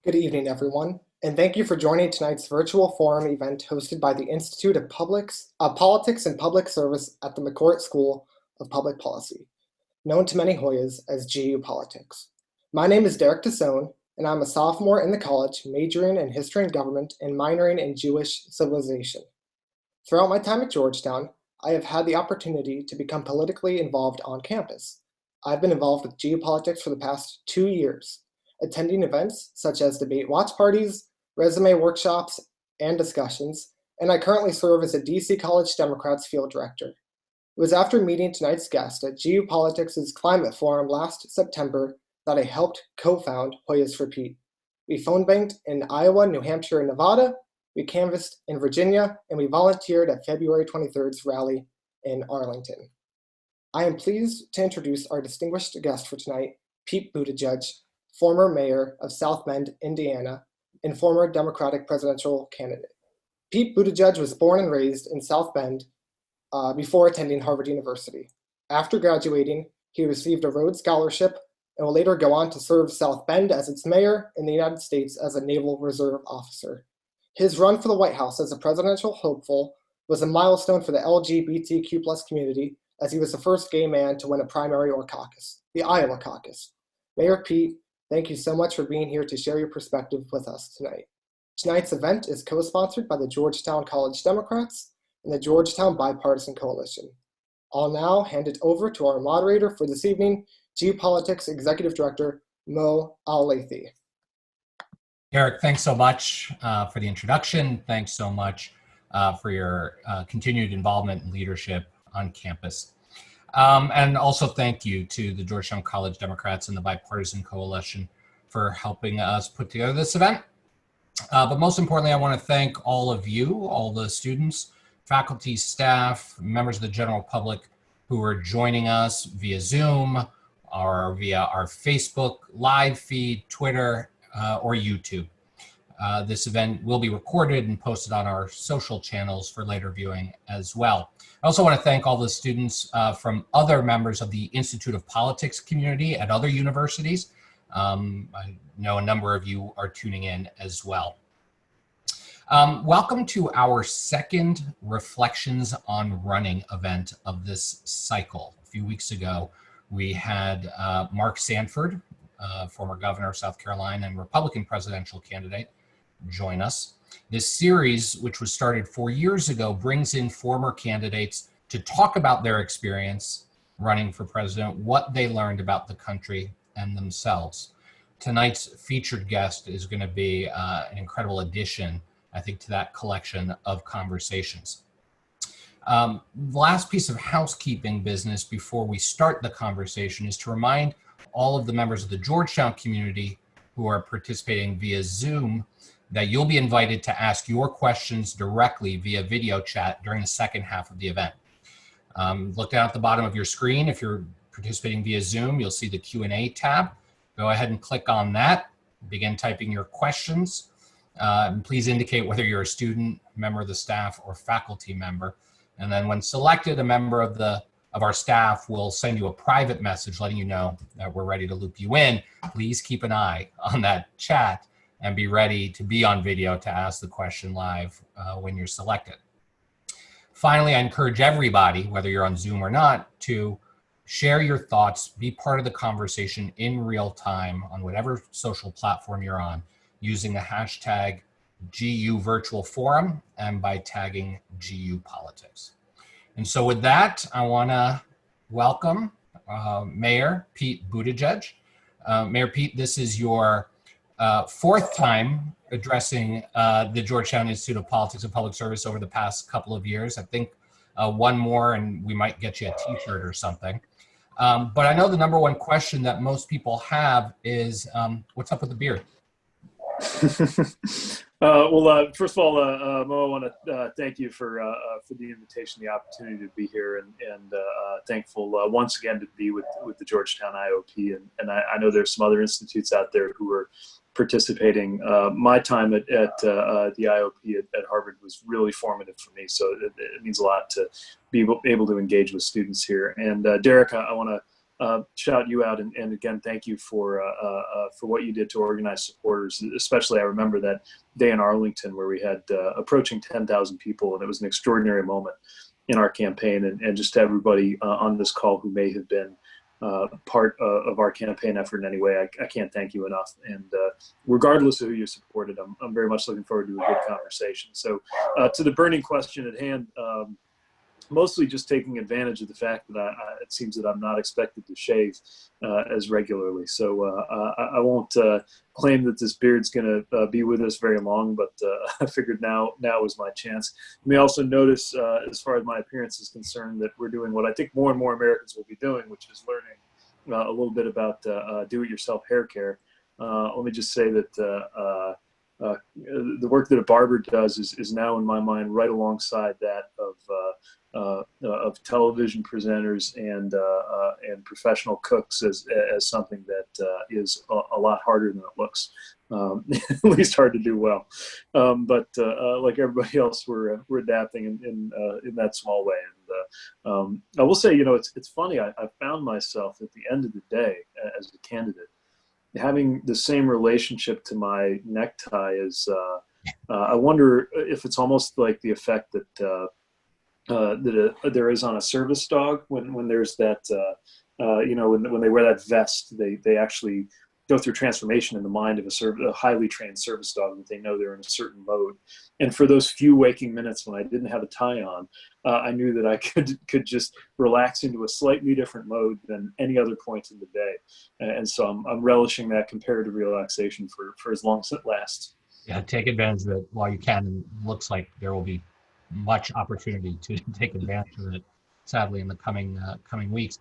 Good evening, everyone, and thank you for joining tonight's virtual forum event hosted by the Institute of Politics and Public Service at the McCourt School of Public Policy, known to many Hoyas as GU Politics. My name is Derek Tassone, and I'm a sophomore in the college, majoring in history and government and minoring in Jewish civilization. Throughout my time at Georgetown, I have had the opportunity to become politically involved on campus. I've been involved with geopolitics for the past 2 years, attending events such as debate watch parties, resume workshops, and discussions, and I currently serve as a DC College Democrats field director. It was after meeting tonight's guest at GU Politics' Climate Forum last September that I helped co-found Hoyas for Pete. We phone banked in Iowa, New Hampshire, and Nevada. We canvassed in Virginia, and we volunteered at February 23rd's rally in Arlington. I am pleased to introduce our distinguished guest for tonight, Pete Buttigieg, former mayor of South Bend, Indiana, and former Democratic presidential candidate. Pete Buttigieg was born and raised in South Bend before attending Harvard University. After graduating, he received a Rhodes Scholarship and will later go on to serve South Bend as its mayor in the United States as a Naval Reserve officer. His run for the White House as a presidential hopeful was a milestone for the LGBTQ+ community, as he was the first gay man to win a primary or caucus, the Iowa caucus. Mayor Pete, thank you so much for being here to share your perspective with us tonight. Tonight's event is co-sponsored by the Georgetown College Democrats and the Georgetown Bipartisan Coalition. I'll now hand it over to our moderator for this evening, Geopolitics Executive Director, Mo Al-Lathy. Eric, thanks so much for the introduction. Thanks so much for your continued involvement and leadership on campus. And also thank you to the Georgetown College Democrats and the Bipartisan Coalition for helping us put together this event. But most importantly, I want to thank all of you, all the students, faculty, staff, members of the general public who are joining us via Zoom or via our Facebook live feed, Twitter, or YouTube. This event will be recorded and posted on our social channels for later viewing as well. I also want to thank all the students from other members of the Institute of Politics community at other universities. I know a number of you are tuning in as well. Welcome to our second Reflections on Running event of this cycle. A few weeks ago, we had Mark Sanford, former governor of South Carolina and Republican presidential candidate, join us. This series, which was started 4 years ago, brings in former candidates to talk about their experience running for president, what they learned about the country and themselves. Tonight's featured guest is going to be an incredible addition, I think, to that collection of conversations. The last piece of housekeeping business before we start the conversation is to remind all of the members of the Georgetown community who are participating via Zoom that you'll be invited to ask your questions directly via video chat during the second half of the event. Look down at the bottom of your screen. If you're participating via Zoom, you'll see the Q&A tab. Go ahead and click on that. Begin typing your questions. Please indicate whether you're a student, member of the staff, or faculty member. And then when selected, a member of our staff will send you a private message letting you know that we're ready to loop you in. Please keep an eye on that chat and be ready to be on video to ask the question live when you're selected. Finally, I encourage everybody, whether you're on Zoom or not, to share your thoughts, be part of the conversation in real time on whatever social platform you're on, using the hashtag GU Virtual Forum and by tagging GU Politics. And so with that, I want to welcome Mayor Pete Buttigieg. Mayor Pete, this is your fourth time addressing the Georgetown Institute of Politics and Public Service over the past couple of years. I think one more and we might get you a t-shirt or something. But I know the number one question that most people have is, what's up with the beard? First of all, Mo, I want to thank you for the invitation, the opportunity to be here, and thankful once again to be with the Georgetown IOP. And I know there's some other institutes out there who are participating. My time at the IOP at Harvard was really formative for me, so it means a lot to be able to engage with students here. And Derek, I want to shout you out, and again, thank you for what you did to organize supporters. Especially, I remember that day in Arlington where we had approaching 10,000 people, and it was an extraordinary moment in our campaign. And just to everybody on this call who may have been part of our campaign effort in any way, I can't thank you enough. And regardless of who you supported, I'm very much looking forward to a good conversation. So to the burning question at hand, mostly just taking advantage of the fact that it seems that I'm not expected to shave as regularly. So I won't claim that this beard's going to be with us very long, but I figured now was my chance. You may also notice, as far as my appearance is concerned, that we're doing what I think more and more Americans will be doing, which is learning a little bit about do-it-yourself hair care. Let me just say that the work that a barber does is now, in my mind, right alongside that of television presenters and professional cooks as something that is a lot harder than it looks, at least hard to do well. But like everybody else, we're adapting in that small way. And I will say, it's funny. I found myself at the end of the day as a candidate having the same relationship to my necktie as I wonder if it's almost like the effect that there is on a service dog when there's that when they wear that vest, they actually go through transformation in the mind of a highly trained service dog, that they know they're in a certain mode. And for those few waking minutes when I didn't have a tie on, I knew that I could just relax into a slightly different mode than any other point in the day. And so I'm relishing that comparative relaxation for as long as it lasts. Yeah, take advantage of it while you can. And it looks like there will be much opportunity to take advantage of it, sadly, in the coming weeks.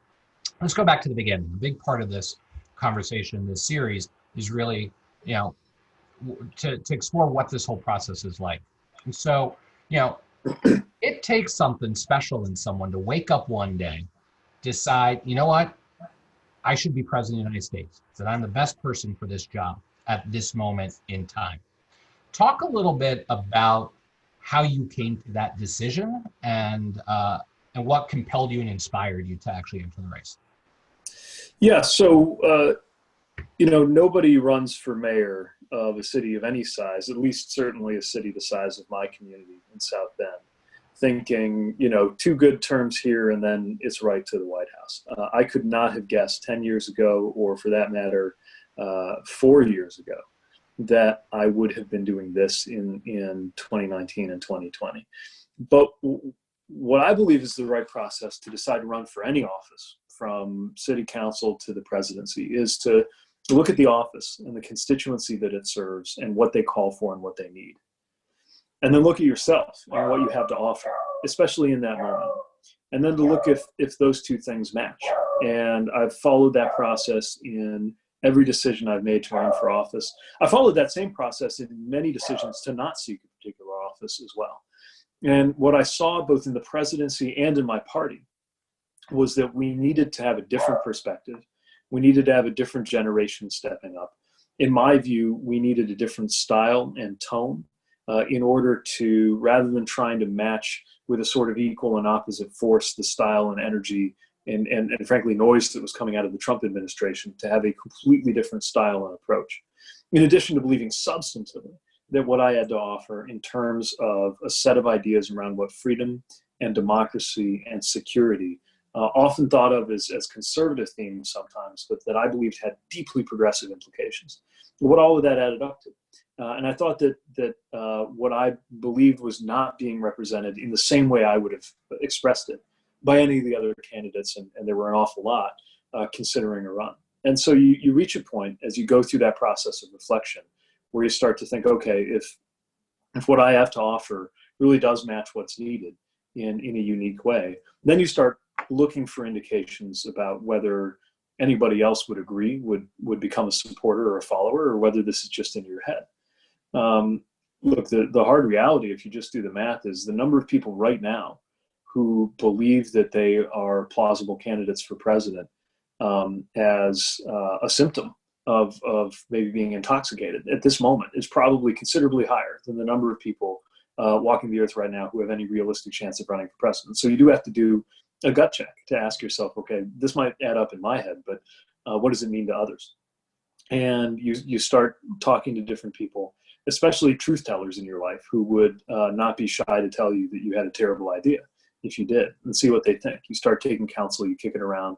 Let's go back to the beginning. A big part of this conversation, this series, is really, to explore what this whole process is like. And so, it takes something special in someone to wake up one day, decide, you know what, I should be president of the United States, that I'm the best person for this job at this moment in time. Talk a little bit about how you came to that decision and what compelled you and inspired you to actually enter the race. Yeah, so, nobody runs for mayor of a city of any size, at least certainly a city the size of my community in South Bend, thinking, 2 good terms here and then it's right to the White House. I could not have guessed 10 years ago, or for that matter, 4 years ago, that I would have been doing this in 2019 and 2020. But what I believe is the right process to decide to run for any office, from city council to the presidency, is to look at the office and the constituency that it serves and what they call for and what they need. And then look at yourself and what you have to offer, especially in that moment. And then to look if those 2 things match. And I've followed that process in every decision I've made to run for office. I followed that same process in many decisions to not seek a particular office as well. And what I saw both in the presidency and in my party was that we needed to have a different perspective. We needed to have a different generation stepping up. In my view, we needed a different style and tone in order to, rather than trying to match with a sort of equal and opposite force, the style and energy and frankly noise that was coming out of the Trump administration, to have a completely different style and approach. In addition to believing substantively that what I had to offer in terms of a set of ideas around what freedom and democracy and security, often thought of as conservative themes sometimes, but that I believed had deeply progressive implications. What all of that added up to. And I thought that what I believed was not being represented in the same way I would have expressed it by any of the other candidates, and there were an awful lot considering a run. And so you reach a point as you go through that process of reflection where you start to think, okay, if what I have to offer really does match what's needed in a unique way, then you start looking for indications about whether anybody else would agree, would become a supporter or a follower, or whether this is just in your head. Look, the hard reality, if you just do the math, is the number of people right now who believe that they are plausible candidates for president as a symptom of maybe being intoxicated at this moment is probably considerably higher than the number of people walking the earth right now who have any realistic chance of running for president. So you do have to do a gut check to ask yourself, okay, this might add up in my head, but what does it mean to others? And you start talking to different people, especially truth tellers in your life, who would not be shy to tell you that you had a terrible idea if you did, and see what they think. You start taking counsel, you kick it around.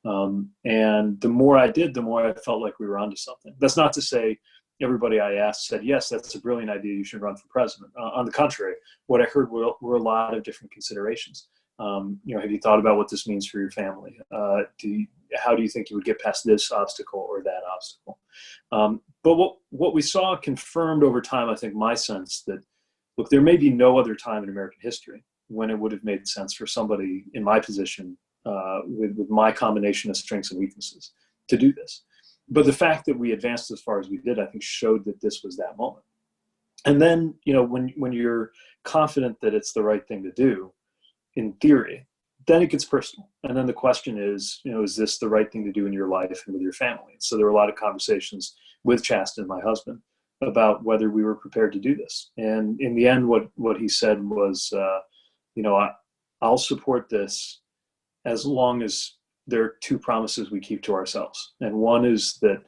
And the more I did, the more I felt like we were onto something. That's not to say everybody I asked said, yes, that's a brilliant idea, you should run for president. On the contrary, what I heard were a lot of different considerations. Have you thought about what this means for your family? How do you think you would get past this obstacle or that obstacle? But what we saw confirmed over time, I think, my sense that, look, there may be no other time in American history when it would have made sense for somebody in my position, with my combination of strengths and weaknesses, to do this. But the fact that we advanced as far as we did, I think, showed that this was that moment. And then, when you're confident that it's the right thing to do, in theory, then it gets personal. And then the question is, is this the right thing to do in your life and with your family? So there were a lot of conversations with Chasten, my husband, about whether we were prepared to do this. And in the end, what he said was, I'll support this as long as there are two promises we keep to ourselves. And one is that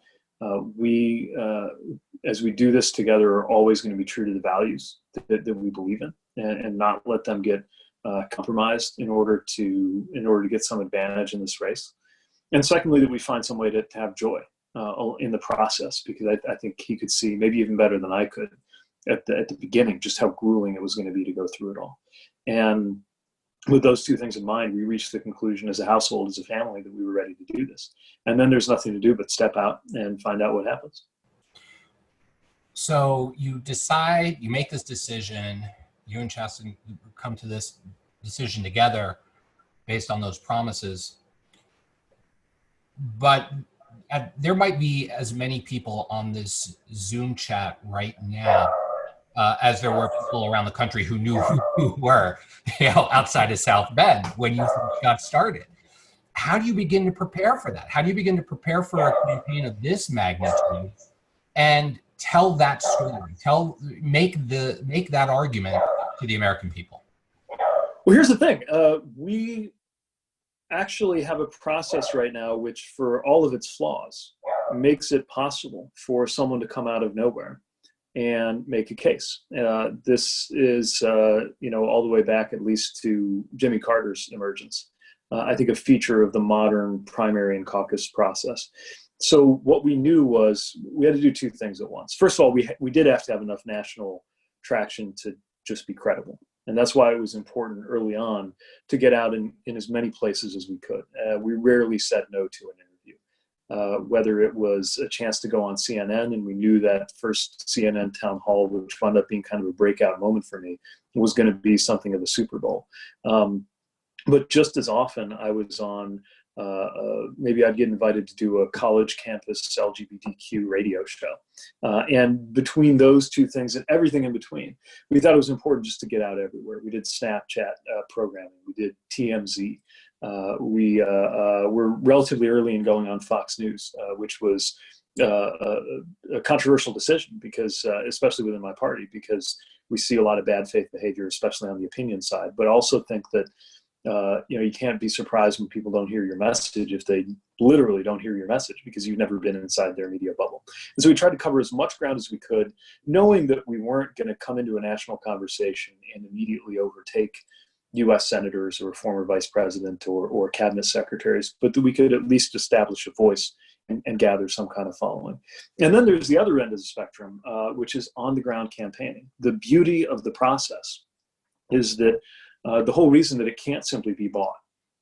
we, as we do this together, are always going to be true to the values that we believe in, and not let them get compromised in order to get some advantage in this race. And secondly, that we find some way to have joy in the process, because I think he could see, maybe even better than I could, at the beginning, just how grueling it was going to be to go through it all. And with those two things in mind, we reached the conclusion as a household, as a family, that we were ready to do this. And then there's nothing to do but step out and find out what happens. So you decide, you make this decision, you and Chasten come to this decision together based on those promises. But there might be as many people on this Zoom chat right now as there were people around the country who knew who you were, outside of South Bend when you got started. How do you begin to prepare for that? How do you begin to prepare for a campaign of this magnitude and tell that story? Make that argument to the American people? Well, here's the thing. We actually have a process right now which, for all of its flaws, makes it possible for someone to come out of nowhere and make a case. This is, all the way back at least to Jimmy Carter's emergence. I think a feature of the modern primary and caucus process. So what we knew was we had to do two things at once. First of all, we did have to have enough national traction to just be credible. And that's why it was important early on to get out in as many places as we could. We rarely said no to an interview, whether it was a chance to go on CNN, and we knew that first CNN town hall, which wound up being kind of a breakout moment for me, was going to be something of a Super Bowl. But just as often, I was on, maybe I'd get invited to do a college campus LGBTQ radio show. And between those two things and everything in between, we thought it was important just to get out everywhere. We did Snapchat programming. We did TMZ. We were relatively early in going on Fox News, which was a controversial decision, because, especially within my party, because we see a lot of bad faith behavior, especially on the opinion side, but also think that you can't be surprised when people don't hear your message if they literally don't hear your message, because you've never been inside their media bubble. And so we tried to cover as much ground as we could, knowing that we weren't going to come into a national conversation and immediately overtake U.S. senators or former vice president or cabinet secretaries, but that we could at least establish a voice and gather some kind of following. And then there's the other end of the spectrum, which is on-the-ground campaigning. The beauty of the process is that the whole reason that it can't simply be bought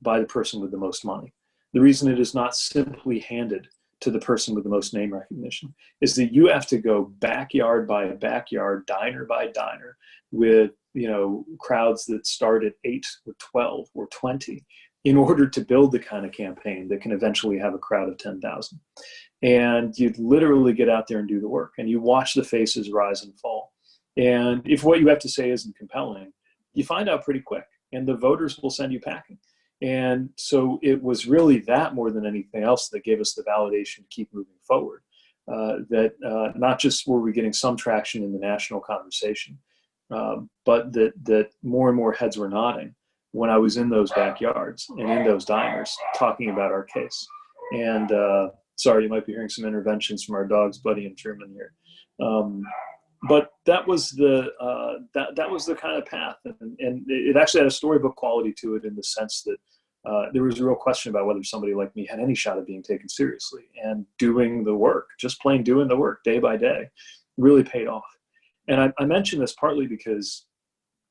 by the person with the most money, the reason it is not simply handed to the person with the most name recognition, is that you have to go backyard by backyard, diner by diner, with crowds that start at 8 or 12 or 20, in order to build the kind of campaign that can eventually have a crowd of 10,000. And you literally get out there and do the work, and you watch the faces rise and fall. And if what you have to say isn't compelling, you find out pretty quick, and the voters will send you packing. And so it was really that, more than anything else, that gave us the validation to keep moving forward. That not just were we getting some traction in the national conversation, but that more and more heads were nodding when I was in those backyards and in those diners talking about our case. And sorry, you might be hearing some interventions from our dogs, Buddy and Truman here. But that was the that was the kind of path, and it actually had a storybook quality to it in the sense that there was a real question about whether somebody like me had any shot of being taken seriously. And doing the work, just plain doing the work day by day, really paid off. And I mention this partly because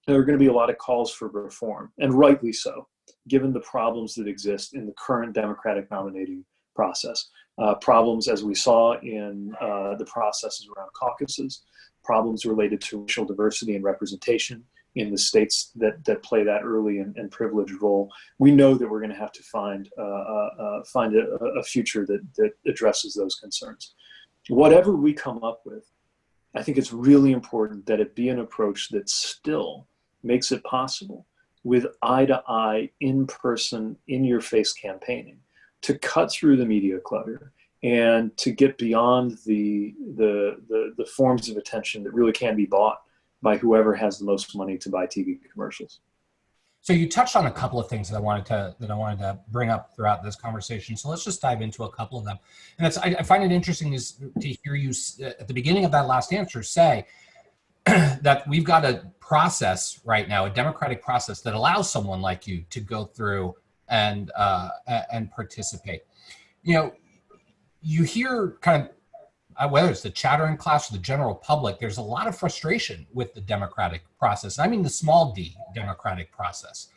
there are going to be a lot of calls for reform, and rightly so, given the problems that exist in the current Democratic nominating process. Problems, as we saw in the processes around caucuses, problems related to racial diversity and representation in the states that play that early and privileged role. We know that we're going to have to find a future that addresses those concerns. Whatever we come up with, I think it's really important that it be an approach that still makes it possible, with eye-to-eye, in-person, in-your-face campaigning, to cut through the media clutter and to get beyond the forms of attention that really can be bought by whoever has the most money to buy TV commercials. So you touched on a couple of things that I wanted to bring up throughout this conversation. So let's just dive into a couple of them. And I find it interesting to hear you at the beginning of that last answer say that we've got a process right now, a democratic process that allows someone like you to go through and participate. You know, you hear kind of, whether it's the chattering class or the general public, there's a lot of frustration with the democratic process. I mean, the small d democratic process.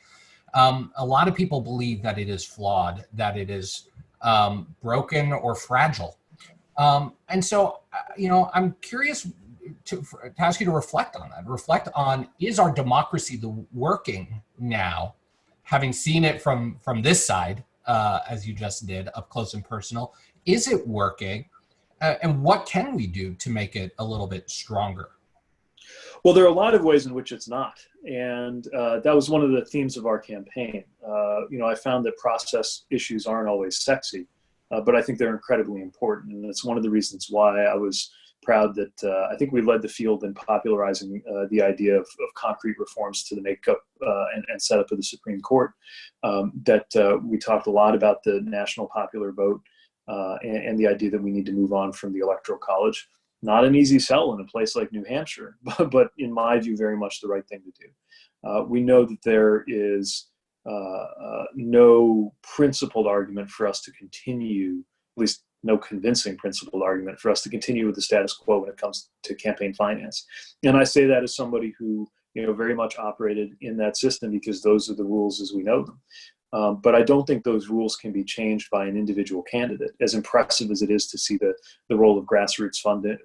A lot of people believe that it is flawed, that it is broken or fragile. And so, you know, I'm curious to ask you to reflect on that. Reflect on, is our democracy working now, having seen it from this side, as you just did, up close and personal? Is it working? And what can we do to make it a little bit stronger? Well, there are a lot of ways in which it's not. And that was one of the themes of our campaign. You know, I found that process issues aren't always sexy, but I think they're incredibly important. And that's one of the reasons why I was proud that I think we led the field in popularizing the idea of concrete reforms to the makeup and setup of the Supreme Court. That we talked a lot about the national popular vote and the idea that we need to move on from the Electoral College. Not an easy sell in a place like New Hampshire, but in my view, very much the right thing to do. We know that there is no principled argument for us to continue, at least no convincing principled argument for us to continue with the status quo when it comes to campaign finance. And I say that as somebody who, you know, very much operated in that system, because those are the rules as we know them. But I don't think those rules can be changed by an individual candidate, as impressive as it is to see the role of grassroots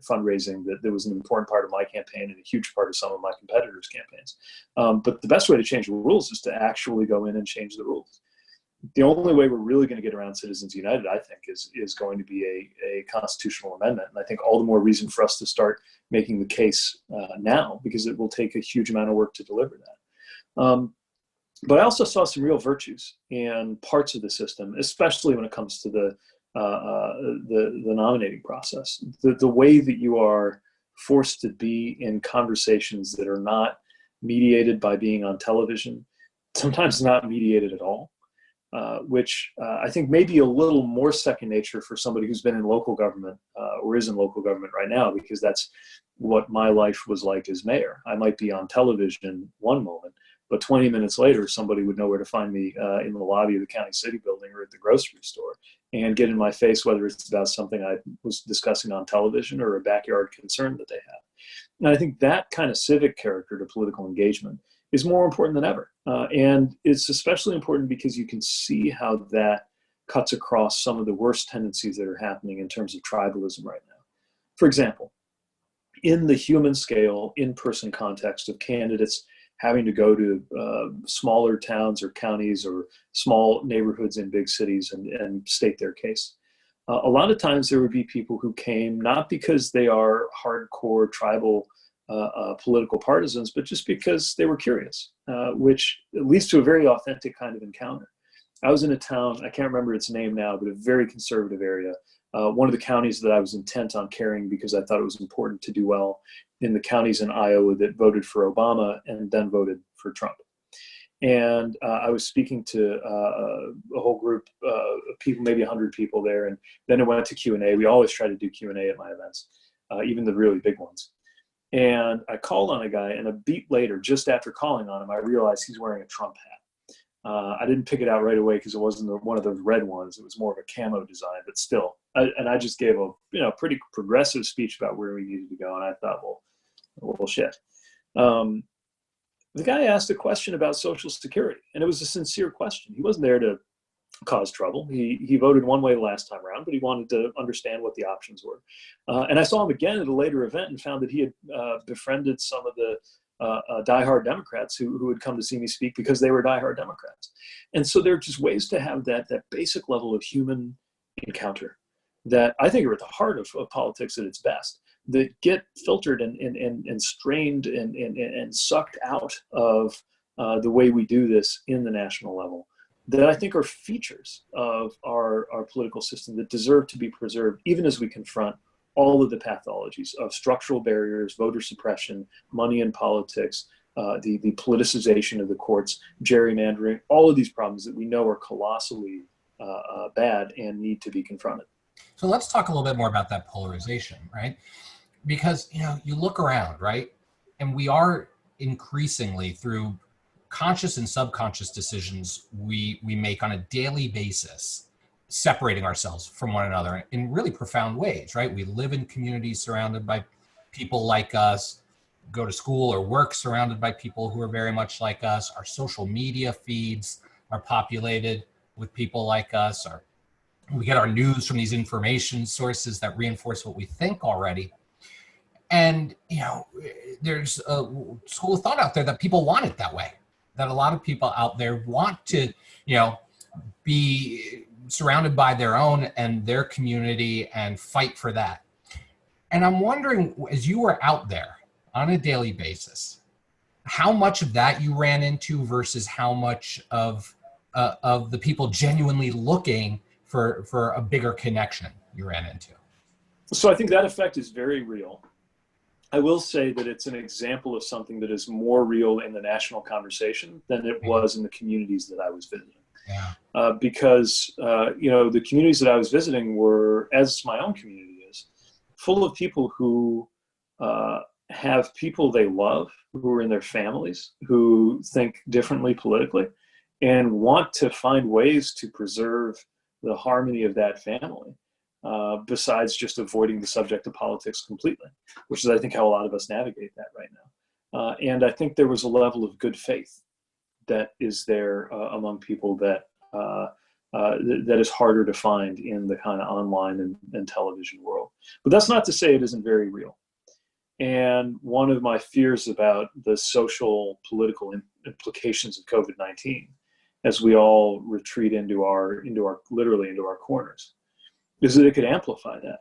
fundraising that was an important part of my campaign and a huge part of some of my competitors' campaigns. But the best way to change the rules is to actually go in and change the rules. The only way we're really going to get around Citizens United, I think, is going to be a constitutional amendment. And I think all the more reason for us to start making the case now, because it will take a huge amount of work to deliver that. But I also saw some real virtues in parts of the system, especially when it comes to the nominating process. The way that you are forced to be in conversations that are not mediated by being on television, sometimes not mediated at all, which I think may be a little more second nature for somebody who's been in local government or is in local government right now, because that's what my life was like as mayor. I might be on television one moment, but 20 minutes later, somebody would know where to find me in the lobby of the county city building or at the grocery store and get in my face, whether it's about something I was discussing on television or a backyard concern that they have. And I think that kind of civic character to political engagement is more important than ever. And it's especially important because you can see how that cuts across some of the worst tendencies that are happening in terms of tribalism right now. For example, in the human scale, in-person context of candidates having to go to smaller towns or counties or small neighborhoods in big cities and state their case. A lot of times there would be people who came not because they are hardcore tribal political partisans, but just because they were curious, which leads to a very authentic kind of encounter. I was in a town, I can't remember its name now, but a very conservative area. One of the counties that I was intent on carrying because I thought it was important to do well in the counties in Iowa that voted for Obama and then voted for Trump. And I was speaking to a whole group of people, maybe 100 people there. And then it went to Q&A. We always try to do Q&A at my events, even the really big ones. And I called on a guy, and a beat later, just after calling on him, I realized he's wearing a Trump hat. I didn't pick it out right away because it wasn't one of those red ones. It was more of a camo design, but still. And I just gave a pretty progressive speech about where we needed to go. And I thought, well, shit. The guy asked a question about Social Security, and it was a sincere question. He wasn't there to cause trouble. He voted one way the last time around, but he wanted to understand what the options were. And I saw him again at a later event and found that he had befriended some of the diehard Democrats who had come to see me speak because they were diehard Democrats. And so there are just ways to have that basic level of human encounter that I think are at the heart of politics at its best, that get filtered and strained and sucked out of the way we do this in the national level, that I think are features of our political system that deserve to be preserved, even as we confront all of the pathologies of structural barriers, voter suppression, money in politics, the politicization of the courts, gerrymandering, all of these problems that we know are colossally bad and need to be confronted. So let's talk a little bit more about that polarization, right? Because, you look around, right? And we are increasingly, through conscious and subconscious decisions we make on a daily basis, separating ourselves from one another in really profound ways, right? We live in communities surrounded by people like us, go to school or work surrounded by people who are very much like us. Our social media feeds are populated with people like us. We get our news from these information sources that reinforce what we think already. And, there's a school of thought out there that people want it that way, that a lot of people out there want to, be surrounded by their own and their community and fight for that. And I'm wondering, as you were out there on a daily basis, how much of that you ran into versus how much of the people genuinely looking for a bigger connection you ran into? So I think that effect is very real. I will say that it's an example of something that is more real in the national conversation than it was in the communities that I was visiting. Yeah. Because the communities that I was visiting were, as my own community is, full of people who have people they love, who are in their families, who think differently politically, and want to find ways to preserve the harmony of that family. Besides just avoiding the subject of politics completely, which is, I think, how a lot of us navigate that right now. And I think there was a level of good faith that is there among people that is harder to find in the kind of online and television world. But that's not to say it isn't very real. And one of my fears about the social political implications of COVID-19, as we all retreat into our corners, is that it could amplify that.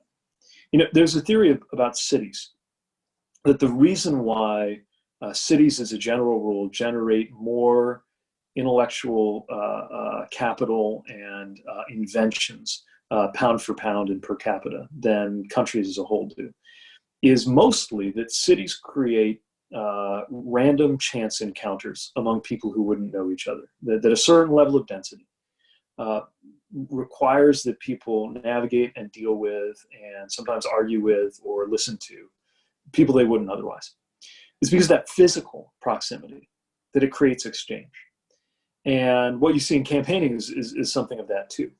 There's a theory about cities, that the reason why cities as a general rule generate more intellectual capital and inventions pound for pound and per capita than countries as a whole do is mostly that cities create random chance encounters among people who wouldn't know each other, that a certain level of density requires that people navigate and deal with and sometimes argue with or listen to people they wouldn't otherwise. It's because of that physical proximity that it creates exchange. And what you see in campaigning is something of that too.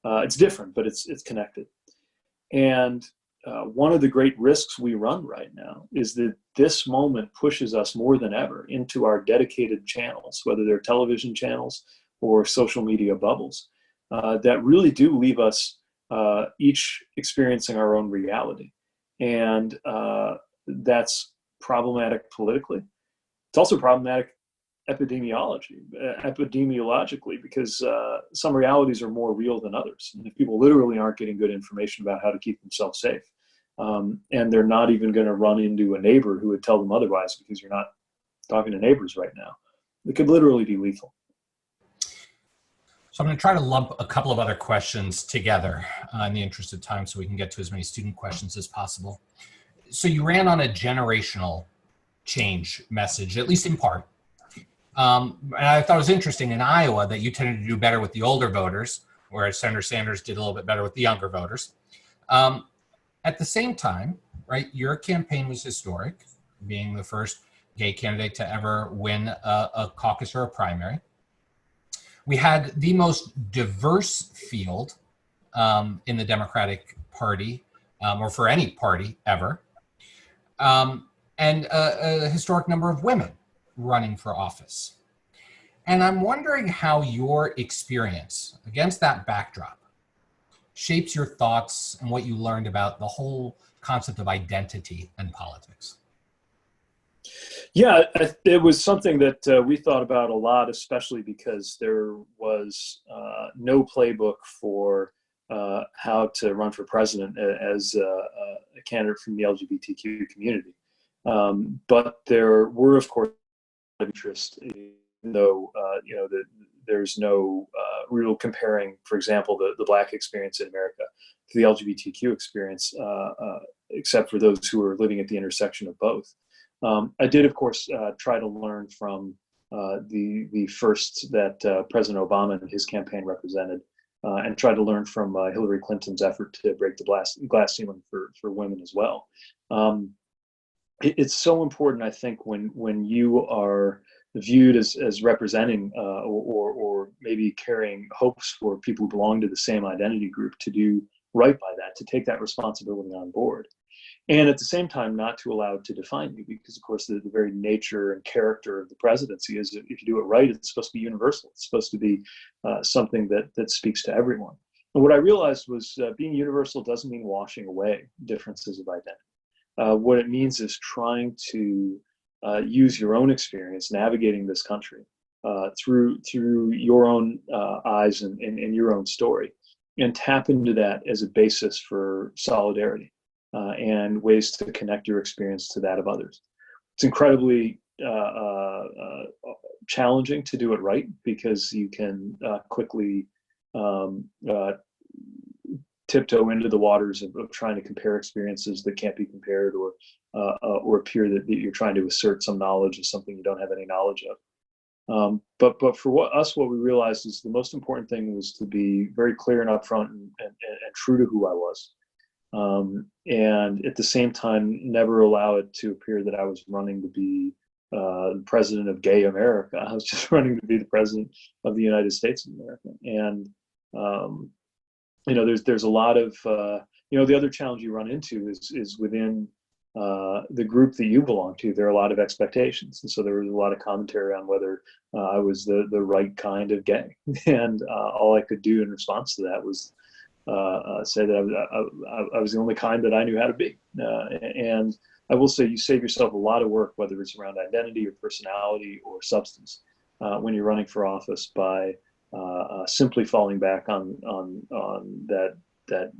It's different, but it's connected. And one of the great risks we run right now is that this moment pushes us more than ever into our dedicated channels, whether they're television channels or social media bubbles, that really do leave us each experiencing our own reality. And that's problematic politically. It's also problematic epidemiologically, because some realities are more real than others. And if people literally aren't getting good information about how to keep themselves safe, and they're not even going to run into a neighbor who would tell them otherwise because you're not talking to neighbors right now, it could literally be lethal. So I'm going to try to lump a couple of other questions together in the interest of time so we can get to as many student questions as possible. So you ran on a generational change message, at least in part. And I thought it was interesting in Iowa that you tended to do better with the older voters, whereas Senator Sanders did a little bit better with the younger voters. At the same time, right, your campaign was historic, being the first gay candidate to ever win a caucus or a primary. We had the most diverse field in the Democratic Party, or for any party ever, and a historic number of women running for office. And I'm wondering how your experience against that backdrop shapes your thoughts and what you learned about the whole concept of identity and politics. Yeah, it was something that we thought about a lot, especially because there was no playbook for how to run for president as a candidate from the LGBTQ community. But there were, of course, interest, even though there's no real comparing, for example, the Black experience in America to the LGBTQ experience, except for those who are living at the intersection of both. I did, of course, try to learn from the first that President Obama and his campaign represented, and try to learn from Hillary Clinton's effort to break the glass ceiling for women as well. It's so important, I think, when you are viewed as representing or maybe carrying hopes for people who belong to the same identity group, to do right by that, to take that responsibility on board. And at the same time, not to allow it to define you, because, of course, the very nature and character of the presidency is, if you do it right, it's supposed to be universal. It's supposed to be something that speaks to everyone. And what I realized was being universal doesn't mean washing away differences of identity. What it means is trying to use your own experience navigating this country through your own eyes and your own story, and tap into that as a basis for solidarity. And ways to connect your experience to that of others. It's incredibly challenging to do it right, because you can quickly tiptoe into the waters of trying to compare experiences that can't be compared, or appear that you're trying to assert some knowledge of something you don't have any knowledge of. But for what we realized is the most important thing was to be very clear and upfront and true to who I was. And at the same time, never allow it to appear that I was running to be the president of gay America. I was just running to be the president of the United States of America. And there's a lot of the other challenge you run into is within the group that you belong to. There are a lot of expectations, and so there was a lot of commentary on whether I was the right kind of gay. And all I could do in response to that was say that I was the only kind that I knew how to be. And I will say, you save yourself a lot of work, whether it's around identity or personality or substance, when you're running for office, by simply falling back on that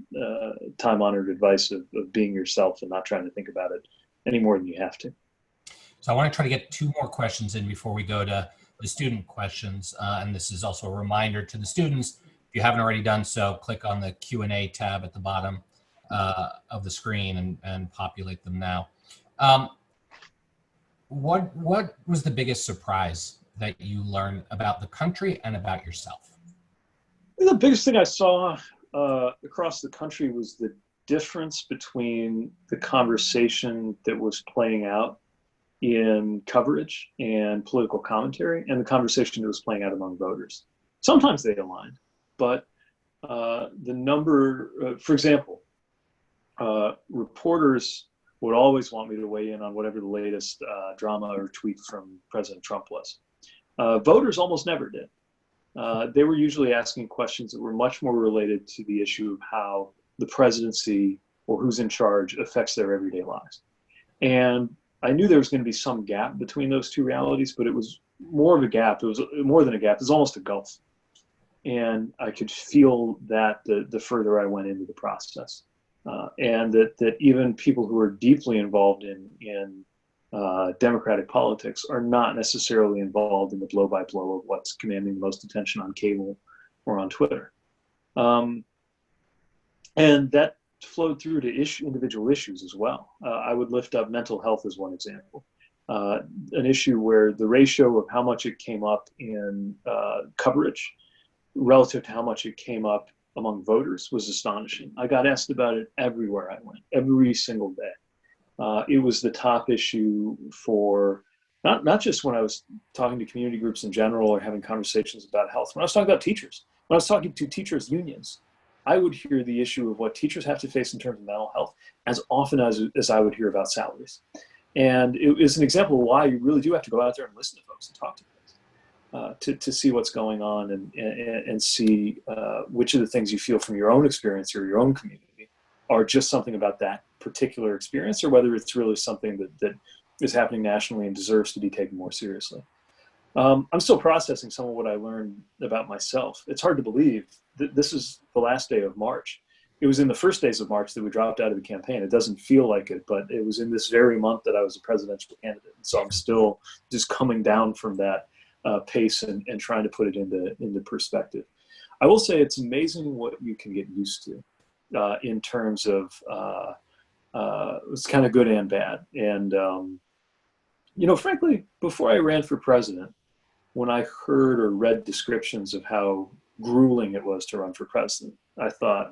time-honored advice of being yourself and not trying to think about it any more than you have to. So I want to try to get two more questions in before we go to the student questions. And this is also a reminder to the students, if you haven't already done so, click on the Q&A tab at the bottom of the screen and populate them now. What was the biggest surprise that you learned about the country and about yourself? The biggest thing I saw across the country was the difference between the conversation that was playing out in coverage and political commentary and the conversation that was playing out among voters. Sometimes they aligned, but the number, for example, reporters would always want me to weigh in on whatever the latest drama or tweet from President Trump was. Voters almost never did. They were usually asking questions that were much more related to the issue of how the presidency or who's in charge affects their everyday lives. And I knew there was going to be some gap between those two realities, but it was more of a gap. It was more than a gap. It was almost a gulf. And I could feel that the further I went into the process. And that even people who are deeply involved in democratic politics are not necessarily involved in the blow-by-blow of what's commanding the most attention on cable or on Twitter. And that flowed through to individual issues as well. I would lift up mental health as one example. an issue where the ratio of how much it came up in coverage relative to how much it came up among voters was astonishing. I got asked about it everywhere I went, every single day. It was the top issue for not just when I was talking to community groups in general or having conversations about health. When I was talking about teachers, when I was talking to teachers' unions, I would hear the issue of what teachers have to face in terms of mental health as often as I would hear about salaries. And it is an example of why you really do have to go out there and listen to folks and talk to folks to see what's going on and see which of the things you feel from your own experience or your own community are just something about that particular experience, or whether it's really something that is happening nationally and deserves to be taken more seriously. I'm still processing some of what I learned about myself. It's hard to believe that this is the last day of March. It was in the first days of March that we dropped out of the campaign. It doesn't feel like it, but it was in this very month that I was a presidential candidate. So I'm still just coming down from that pace and trying to put it into perspective. I will say it's amazing what you can get used to in terms of it's kind of good and bad. And, frankly, before I ran for president, when I heard or read descriptions of how grueling it was to run for president, I thought,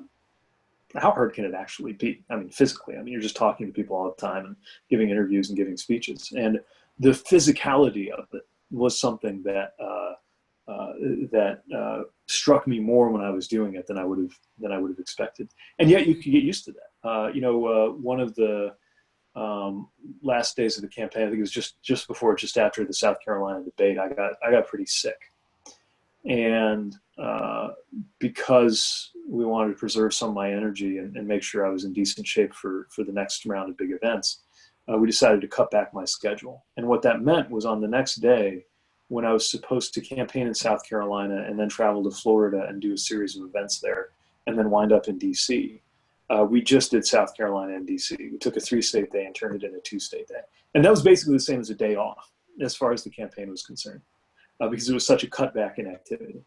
how hard can it actually be? I mean, physically, you're just talking to people all the time and giving interviews and giving speeches. And the physicality of it was something that struck me more when I was doing it than I would have expected. And yet you could get used to that. One of the last days of the campaign, I think it was just after the South Carolina debate, I got pretty sick. And because we wanted to preserve some of my energy and make sure I was in decent shape for the next round of big events, we decided to cut back my schedule. And what that meant was on the next day, when I was supposed to campaign in South Carolina and then travel to Florida and do a series of events there and then wind up in DC, we just did South Carolina and DC. We took a 3-state day and turned it into a 2-state day. And that was basically the same as a day off as far as the campaign was concerned, because it was such a cutback in activity.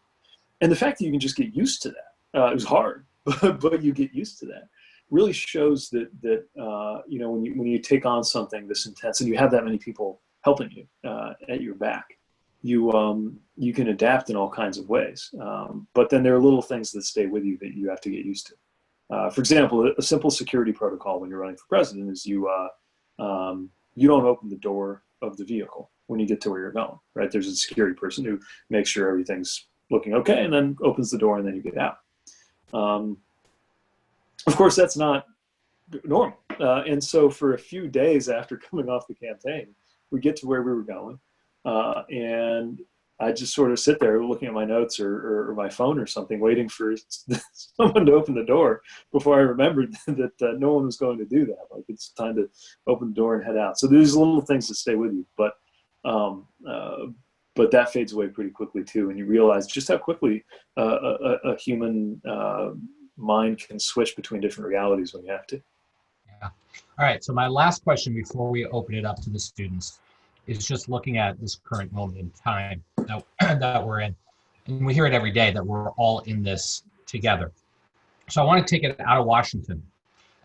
And the fact that you can just get used to that, it was hard, but you get used to that, really shows that when you take on something this intense and you have that many people helping you at your back, you can adapt in all kinds of ways. But then there are little things that stay with you that you have to get used to. For example, a simple security protocol when you're running for president is you don't open the door of the vehicle when you get to where you're going, right? There's a security person who makes sure everything's looking okay and then opens the door and then you get out. Of course, that's not normal. And so for a few days after coming off the campaign, we get to where we were going. And I just sort of sit there looking at my notes or my phone or something, waiting for someone to open the door before I remembered that no one was going to do that. Like, it's time to open the door and head out. So there's little things that stay with you, but that fades away pretty quickly too. And you realize just how quickly a human mind can switch between different realities when you have to. Yeah. All right. So my last question before we open it up to the students is just looking at this current moment in time that we're in. And we hear it every day that we're all in this together. So I want to take it out of Washington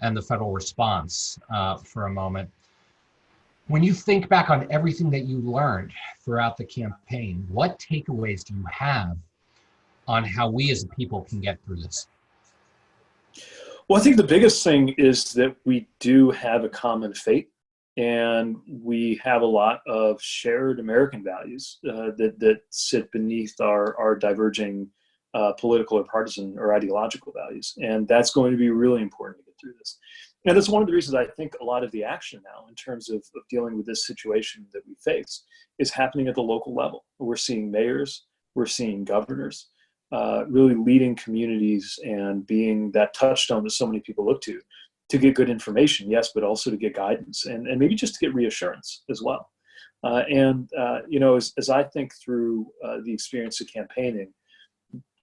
and the federal response for a moment. When you think back on everything that you learned throughout the campaign, what takeaways do you have on how we as a people can get through this? Well, I think the biggest thing is that we do have a common fate. And we have a lot of shared American values that sit beneath our diverging political or partisan or ideological values. And that's going to be really important to get through this. And that's one of the reasons I think a lot of the action now in terms of dealing with this situation that we face is happening at the local level. We're seeing mayors, we're seeing governors really leading communities and being that touchstone that so many people look to get good information, yes, but also to get guidance and maybe just to get reassurance as well. As I think through the experience of campaigning,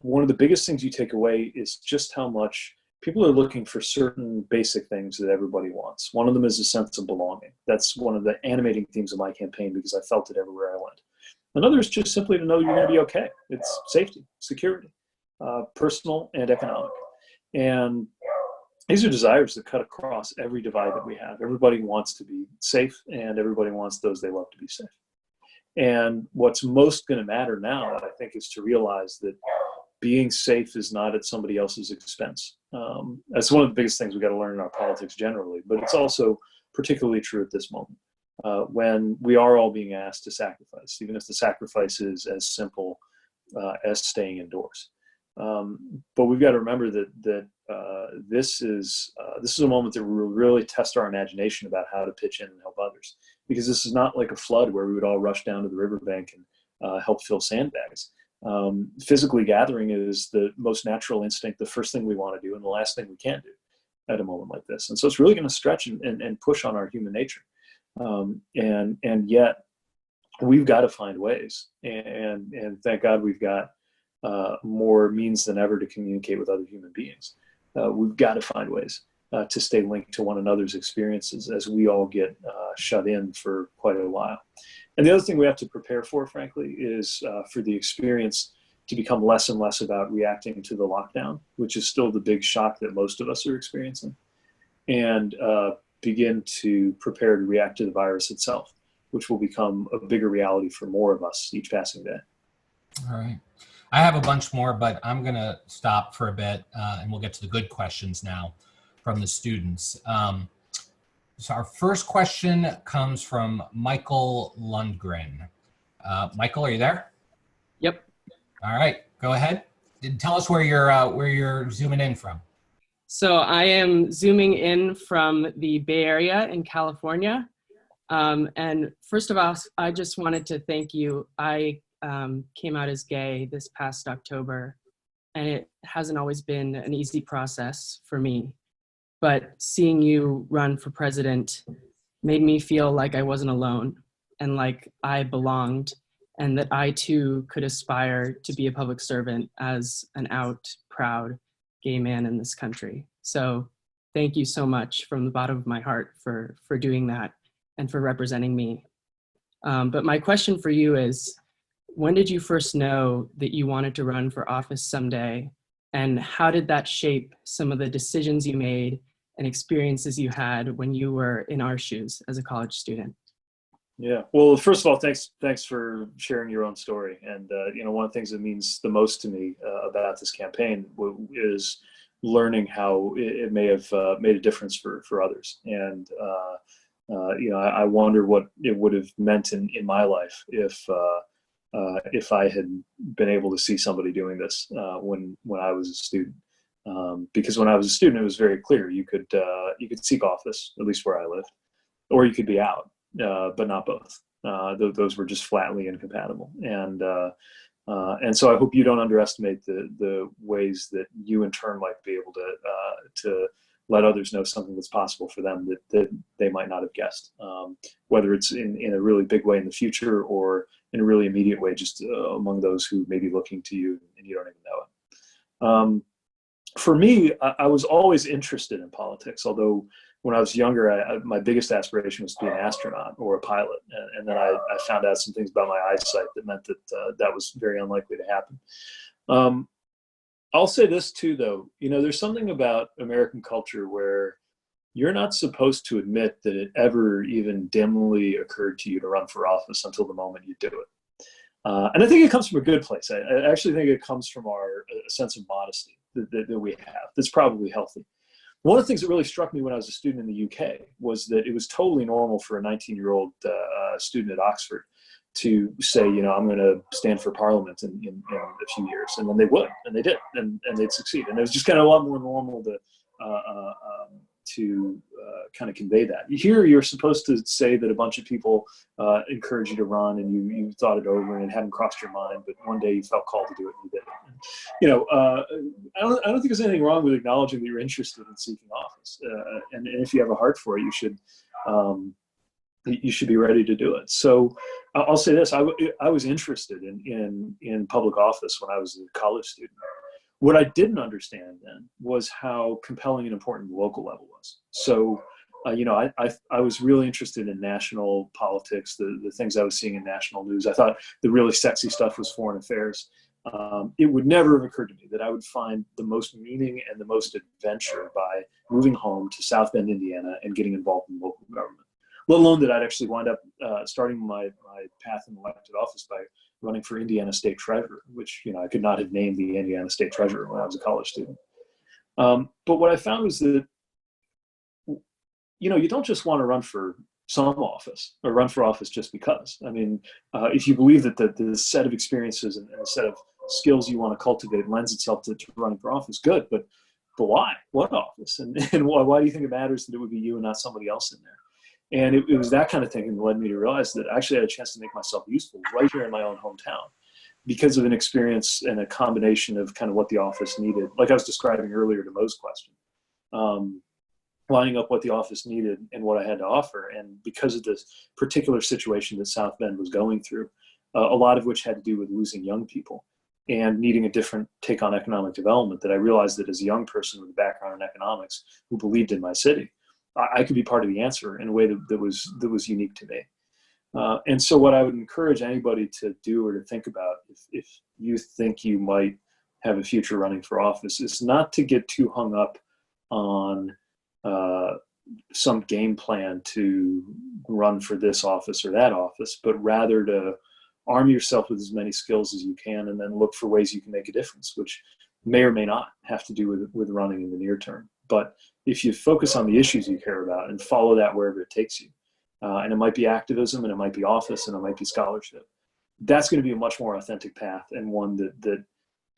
one of the biggest things you take away is just how much people are looking for certain basic things that everybody wants. One of them is a sense of belonging. That's one of the animating themes of my campaign because I felt it everywhere I went. Another is just simply to know you're going to be okay. It's safety, security, personal and economic. And these are desires that cut across every divide that we have. Everybody wants to be safe, and everybody wants those they love to be safe. And what's most going to matter now, I think, is to realize that being safe is not at somebody else's expense. That's one of the biggest things we got to learn in our politics generally, but it's also particularly true at this moment, when we are all being asked to sacrifice, even if the sacrifice is as simple as staying indoors. But we've got to remember that this is a moment that will really test our imagination about how to pitch in and help others, because this is not like a flood where we would all rush down to the riverbank and help fill sandbags. Physically gathering is the most natural instinct, the first thing we want to do, and the last thing we can do at a moment like this. And so it's really going to stretch and push on our human nature. And yet we've got to find ways. And thank God we've got more means than ever to communicate with other human beings. We've got to find ways to stay linked to one another's experiences as we all get shut in for quite a while. And the other thing we have to prepare for, frankly, is for the experience to become less and less about reacting to the lockdown, which is still the big shock that most of us are experiencing, and begin to prepare to react to the virus itself, which will become a bigger reality for more of us each passing day. All right. I have a bunch more, but I'm going to stop for a bit, and we'll get to the good questions now from the students. So our first question comes from Michael Lundgren. Michael, are you there? Yep. All right, go ahead. Tell us where you're zooming in from. So I am zooming in from the Bay Area in California. And first of all, I just wanted to thank you. I came out as gay this past October, and it hasn't always been an easy process for me. But seeing you run for president made me feel like I wasn't alone and like I belonged, and that I too could aspire to be a public servant as an out, proud gay man in this country. So thank you so much from the bottom of my heart for doing that and for representing me. But my question for you is, when did you first know that you wanted to run for office someday? And how did that shape some of the decisions you made and experiences you had when you were in our shoes as a college student? Yeah. Well, first of all, thanks for sharing your own story. And one of the things that means the most to me about this campaign is learning how it may have made a difference for others. And I wonder what it would have meant in my life if I had been able to see somebody doing this when I was a student. Because when I was a student, it was very clear you could seek office, at least where I lived, or you could be out, but not both. Those were just flatly incompatible. And so I hope you don't underestimate the ways that you in turn might be able to let others know something that's possible for them that they might not have guessed, whether it's in a really big way in the future or in a really immediate way, just among those who may be looking to you and you don't even know it. For me, I was always interested in politics, although when I was younger, my biggest aspiration was to be an astronaut or a pilot. And then I found out some things about my eyesight that meant that that was very unlikely to happen. I'll say this too, though. There's something about American culture where you're not supposed to admit that it ever even dimly occurred to you to run for office until the moment you do it. And I think it comes from a good place. I actually think it comes from our sense of modesty that we have that's probably healthy. One of the things that really struck me when I was a student in the UK was that it was totally normal for a 19-year-old student at Oxford to say, I'm going to stand for parliament in a few years. And then they would, and they did, and they'd succeed. And it was just kind of a lot more normal to kind of convey that. Here, you're supposed to say that a bunch of people encouraged you to run, and you thought it over, and it hadn't crossed your mind, but one day you felt called to do it, and you did it. I don't think there's anything wrong with acknowledging that you're interested in seeking office, and if you have a heart for it, you should be ready to do it. So I'll say this: I was interested in public office when I was a college student. What I didn't understand then was how compelling and important the local level was. So, I was really interested in national politics, the things I was seeing in national news. I thought the really sexy stuff was foreign affairs. It would never have occurred to me that I would find the most meaning and the most adventure by moving home to South Bend, Indiana, and getting involved in local government. Let alone that I'd actually wind up starting my path in elected office by running for Indiana State Treasurer, which, I could not have named the Indiana State Treasurer when I was a college student. But what I found was that, you don't just want to run for some office or run for office just because. I mean, if you believe that the set of experiences and the set of skills you want to cultivate lends itself to running for office, good, but why? What office? And why do you think it matters that it would be you and not somebody else in there? And it was that kind of thinking that led me to realize that I actually had a chance to make myself useful right here in my own hometown because of an experience and a combination of kind of what the office needed. Like I was describing earlier to Mo's question, lining up what the office needed and what I had to offer. And because of this particular situation that South Bend was going through, a lot of which had to do with losing young people and needing a different take on economic development, that I realized that as a young person with a background in economics who believed in my city, I could be part of the answer in a way that was unique to me. And so what I would encourage anybody to do or to think about if you think you might have a future running for office is not to get too hung up on some game plan to run for this office or that office, but rather to arm yourself with as many skills as you can and then look for ways you can make a difference, which may or may not have to do with running in the near term. But if you focus on the issues you care about and follow that wherever it takes you, and it might be activism and it might be office and it might be scholarship, that's going to be a much more authentic path and one that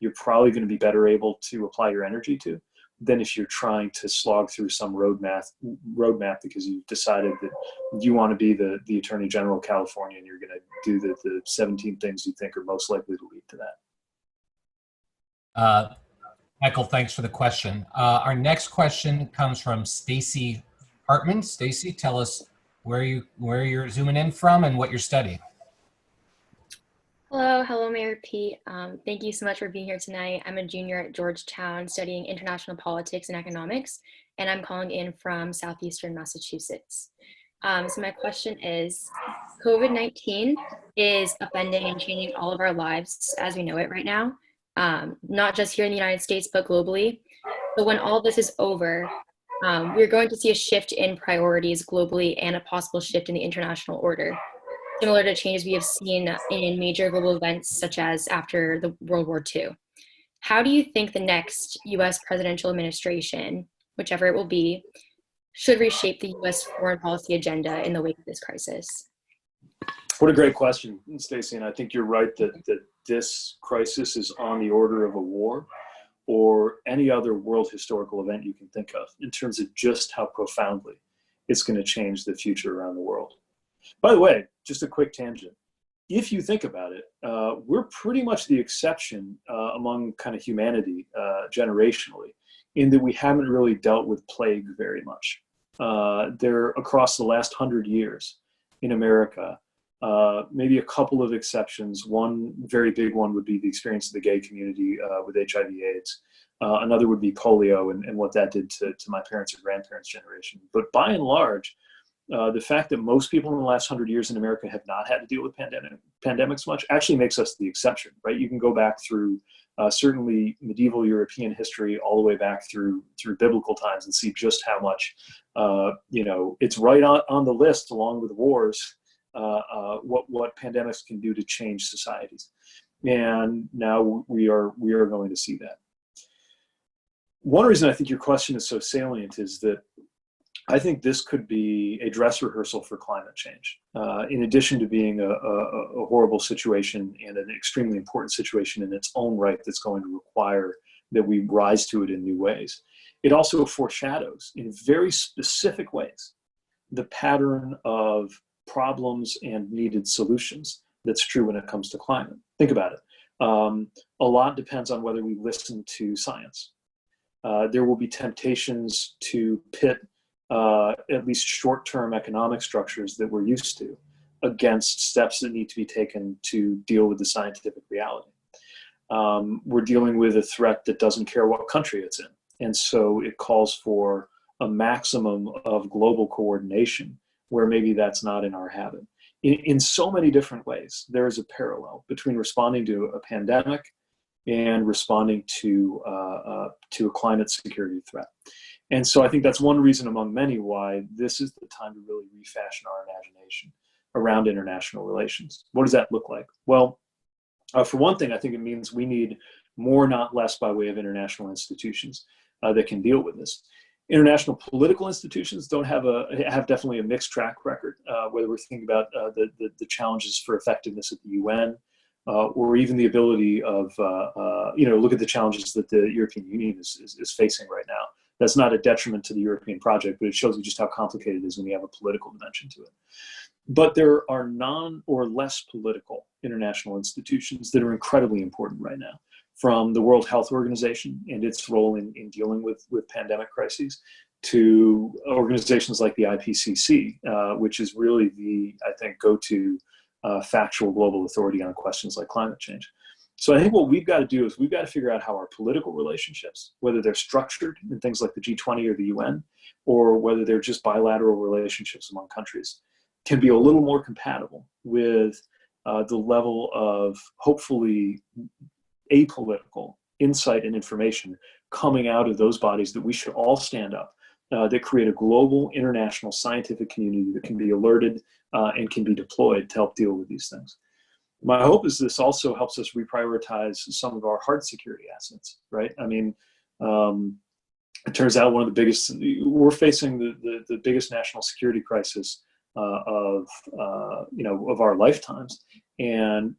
you're probably going to be better able to apply your energy to than if you're trying to slog through some roadmap because you've decided that you want to be the Attorney General of California and you're going to do the 17 things you think are most likely to lead to that. Michael, thanks for the question. Our next question comes from Stacy Hartman. Stacy, tell us where you're zooming in from and what you're studying. Hello, Mayor Pete. Thank you so much for being here tonight. I'm a junior at Georgetown studying international politics and economics, and I'm calling in from southeastern Massachusetts. So my question is, COVID-19 is upending and changing all of our lives as we know it right now, not just here in the United States, but globally. But when all this is over, we're going to see a shift in priorities globally and a possible shift in the international order, similar to changes we have seen in major global events such as after the World War II. How do you think the next US presidential administration, whichever it will be, should reshape the US foreign policy agenda in the wake of this crisis? What a great question, Stacey. And I think you're right that this crisis is on the order of a war or any other world historical event you can think of in terms of just how profoundly it's going to change the future around the world. By the way, just a quick tangent. If you think about it, we're pretty much the exception among kind of humanity generationally in that we haven't really dealt with plague very much. There, across the last 100 years in America, maybe a couple of exceptions. One very big one would be the experience of the gay community with HIV/AIDS. Another would be polio and what that did to my parents' or grandparents' generation. But by and large, the fact that most people in the last 100 years in America have not had to deal with pandemics much actually makes us the exception, right? You can go back through certainly medieval European history all the way back through biblical times and see just how much, it's right on the list along with wars, what pandemics can do to change societies. And now we are going to see that. One reason I think your question is so salient is that I think this could be a dress rehearsal for climate change. In addition to being a horrible situation and an extremely important situation in its own right that's going to require that we rise to it in new ways, it also foreshadows in very specific ways the pattern of problems and needed solutions that's true when it comes to climate. Think about it. A lot depends on whether we listen to science. There will be temptations to pit at least short-term economic structures that we're used to against steps that need to be taken to deal with the scientific reality. We're dealing with a threat that doesn't care what country it's in. And so it calls for a maximum of global coordination where maybe that's not in our habit. In so many different ways, there is a parallel between responding to a pandemic and responding to a climate security threat. And so I think that's one reason among many why this is the time to really refashion our imagination around international relations. What does that look like? Well, for one thing, I think it means we need more, not less, by way of international institutions that can deal with this. International political institutions have definitely a mixed track record, whether we're thinking about the challenges for effectiveness at the UN, or even the ability of, look at the challenges that the European Union is facing right now. That's not a detriment to the European project, but it shows you just how complicated it is when you have a political dimension to it. But there are non or less political international institutions that are incredibly important right now, from the World Health Organization and its role in dealing with pandemic crises, to organizations like the IPCC, which is really the, I think, go-to factual global authority on questions like climate change. So I think what we've got to do is we've got to figure out how our political relationships, whether they're structured in things like the G20 or the UN, or whether they're just bilateral relationships among countries, can be a little more compatible with the level of hopefully apolitical insight and information coming out of those bodies that we should all stand up, that create a global international scientific community that can be alerted and can be deployed to help deal with these things. My hope is this also helps us reprioritize some of our hard security assets, right? I mean, it turns out we're facing the biggest national security crisis of our lifetimes. And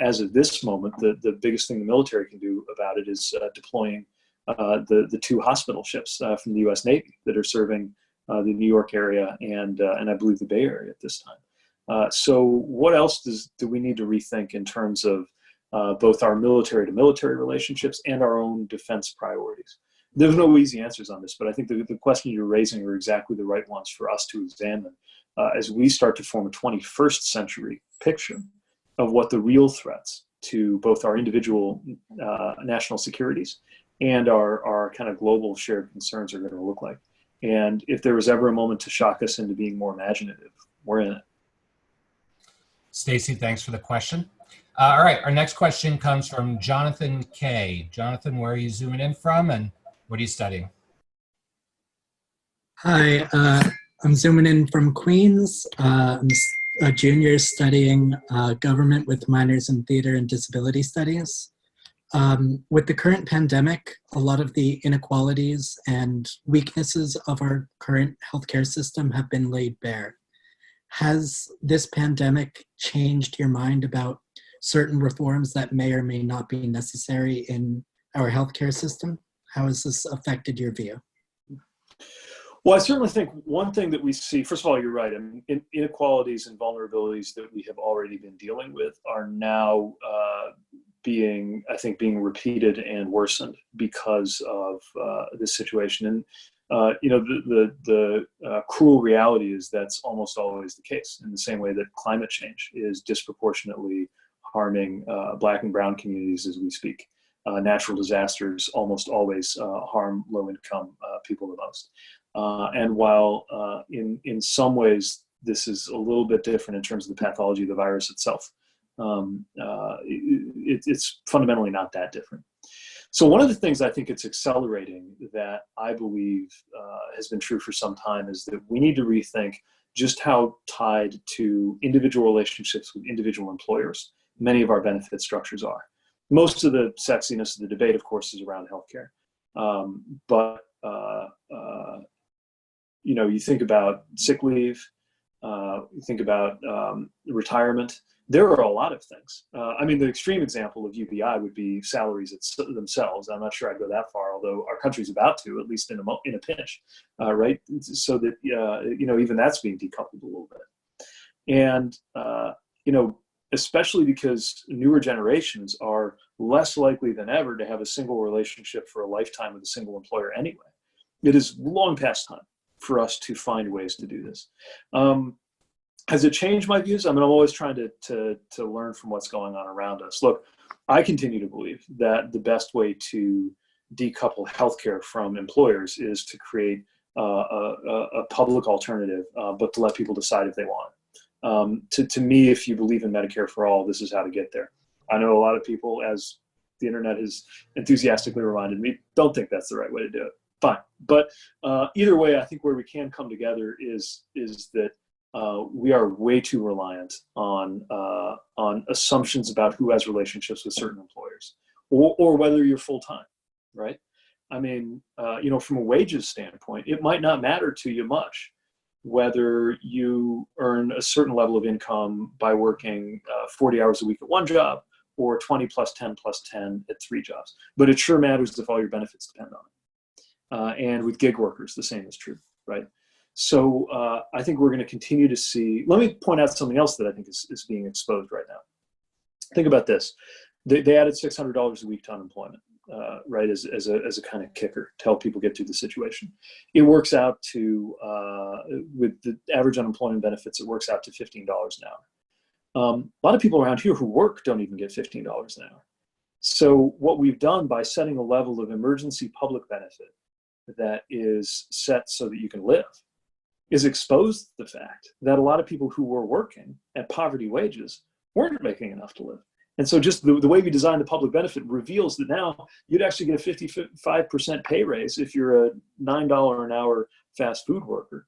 as of this moment, the biggest thing the military can do about it is deploying the 2 hospital ships from the U.S. Navy that are serving the New York area and I believe the Bay Area at this time. So what else do we need to rethink in terms of both our military-to-military relationships and our own defense priorities? There's no easy answers on this, but I think the question you're raising are exactly the right ones for us to examine as we start to form a 21st century picture of what the real threats to both our individual national securities and our kind of global shared concerns are going to look like. And if there was ever a moment to shock us into being more imaginative, we're in it. Stacy, thanks for the question. All right, our next question comes from Jonathan K. Jonathan, where are you zooming in from and what are you studying? Hi, I'm zooming in from Queens. I'm a junior studying government with minors in theater and disability studies. With the current pandemic, a lot of the inequalities and weaknesses of our current healthcare system have been laid bare. Has this pandemic changed your mind about certain reforms that may or may not be necessary in our healthcare system? How has this affected your view? Well, I certainly think one thing that we see, first of all, you're right. I mean, inequalities and vulnerabilities that we have already been dealing with are now being repeated and worsened because of this situation. And the cruel reality is that's almost always the case, in the same way that climate change is disproportionately harming Black and brown communities as we speak. Natural disasters almost always harm low-income people the most. And while in some ways this is a little bit different in terms of the pathology of the virus itself, it's fundamentally not that different. So one of the things I think it's accelerating that I believe has been true for some time is that we need to rethink just how tied to individual relationships with individual employers many of our benefit structures are. Most of the sexiness of the debate, of course, is around healthcare. But you think about sick leave, you think about retirement. There are a lot of things. The extreme example of UBI would be salaries themselves. I'm not sure I'd go that far, although our country's about to, at least in a pinch, right? So that, even that's being decoupled a little bit. And, especially because newer generations are less likely than ever to have a single relationship for a lifetime with a single employer anyway. It is long past time for us to find ways to do this. Has it changed my views? I'm always trying to learn from what's going on around us. Look, I continue to believe that the best way to decouple healthcare from employers is to create a public alternative, but to let people decide if they want it. To me, if you believe in Medicare for all, this is how to get there. I know a lot of people, as the internet has enthusiastically reminded me, don't think that's the right way to do it. fine. But either way, I think where we can come together is that we are way too reliant on assumptions about who has relationships with certain employers, or whether you're full time, right? I mean, from a wages standpoint, it might not matter to you much whether you earn a certain level of income by working 40 hours a week at one job or 20 plus 10 plus 10 at 3 jobs. But it sure matters if all your benefits depend on it. And with gig workers, the same is true, right? So I think we're going to continue to see, let me point out something else that I think is being exposed right now. Think about this. They added $600 a week to unemployment, right, as a kind of kicker to help people get through the situation. It works out to, with the average unemployment benefits, it works out to $15 an hour. A lot of people around here who work don't even get $15 an hour. So what we've done by setting a level of emergency public benefit that is set so that you can live is exposed the fact that a lot of people who were working at poverty wages weren't making enough to live. And so just the way we designed the public benefit reveals that now you'd actually get a 55% pay raise if you're a $9 an hour fast food worker,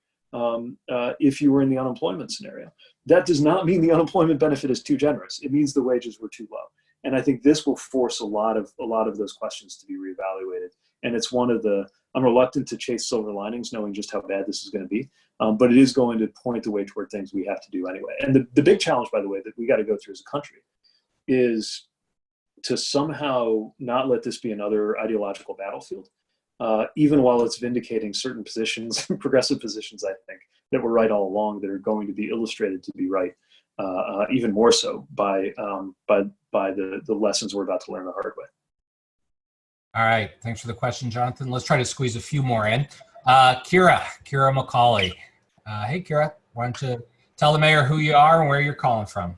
if you were in the unemployment scenario. That does not mean the unemployment benefit is too generous. It means the wages were too low. And I think this will force a lot of those questions to be reevaluated. And it's one of the, I'm reluctant to chase silver linings knowing just how bad this is going to be, but it is going to point the way toward things we have to do anyway. And the big challenge, by the way, that we got to go through as a country is to somehow not let this be another ideological battlefield, even while it's vindicating certain positions, progressive positions, I think, that were right all along, that are going to be illustrated to be right, even more so by the lessons we're about to learn the hard way. All right, thanks for the question, Jonathan. Let's try to squeeze a few more in. Kira McCauley. Hey, Kira, why don't you tell the mayor who you are and where you're calling from?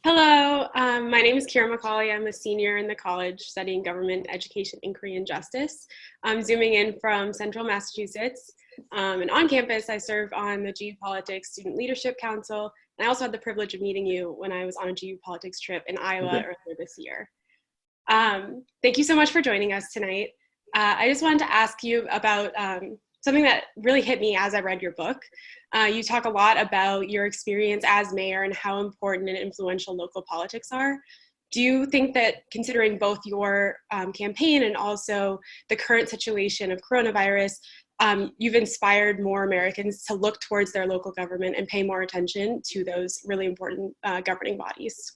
Hello, my name is Kira McCauley. I'm a senior in the college studying government, education, inquiry, and justice. I'm zooming in from Central Massachusetts. And on campus, I serve on the GU Politics Student Leadership Council. And I also had the privilege of meeting you when I was on a GU Politics trip in Iowa earlier this year. Thank you so much for joining us tonight. I just wanted to ask you about something that really hit me as I read your book. You talk a lot about your experience as mayor and how important and influential local politics are. Do you think that, considering both your campaign and also the current situation of coronavirus, you've inspired more Americans to look towards their local government and pay more attention to those really important governing bodies?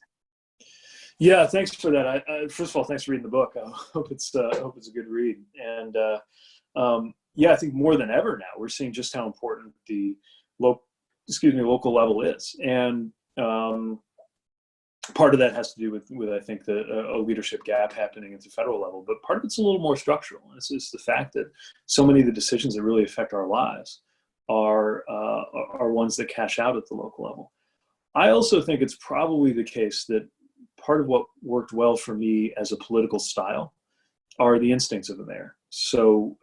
Yeah, thanks for that. First of all, thanks for reading the book. I hope it's a good read. And yeah, I think more than ever now, we're seeing just how important the local level is. And part of that has to do with I think, a leadership gap happening at the federal level, but part of it's a little more structural. It's the fact that so many of the decisions that really affect our lives are ones that cash out at the local level. I also think it's probably the case that part of what worked well for me as a political style are the instincts of a mayor. So,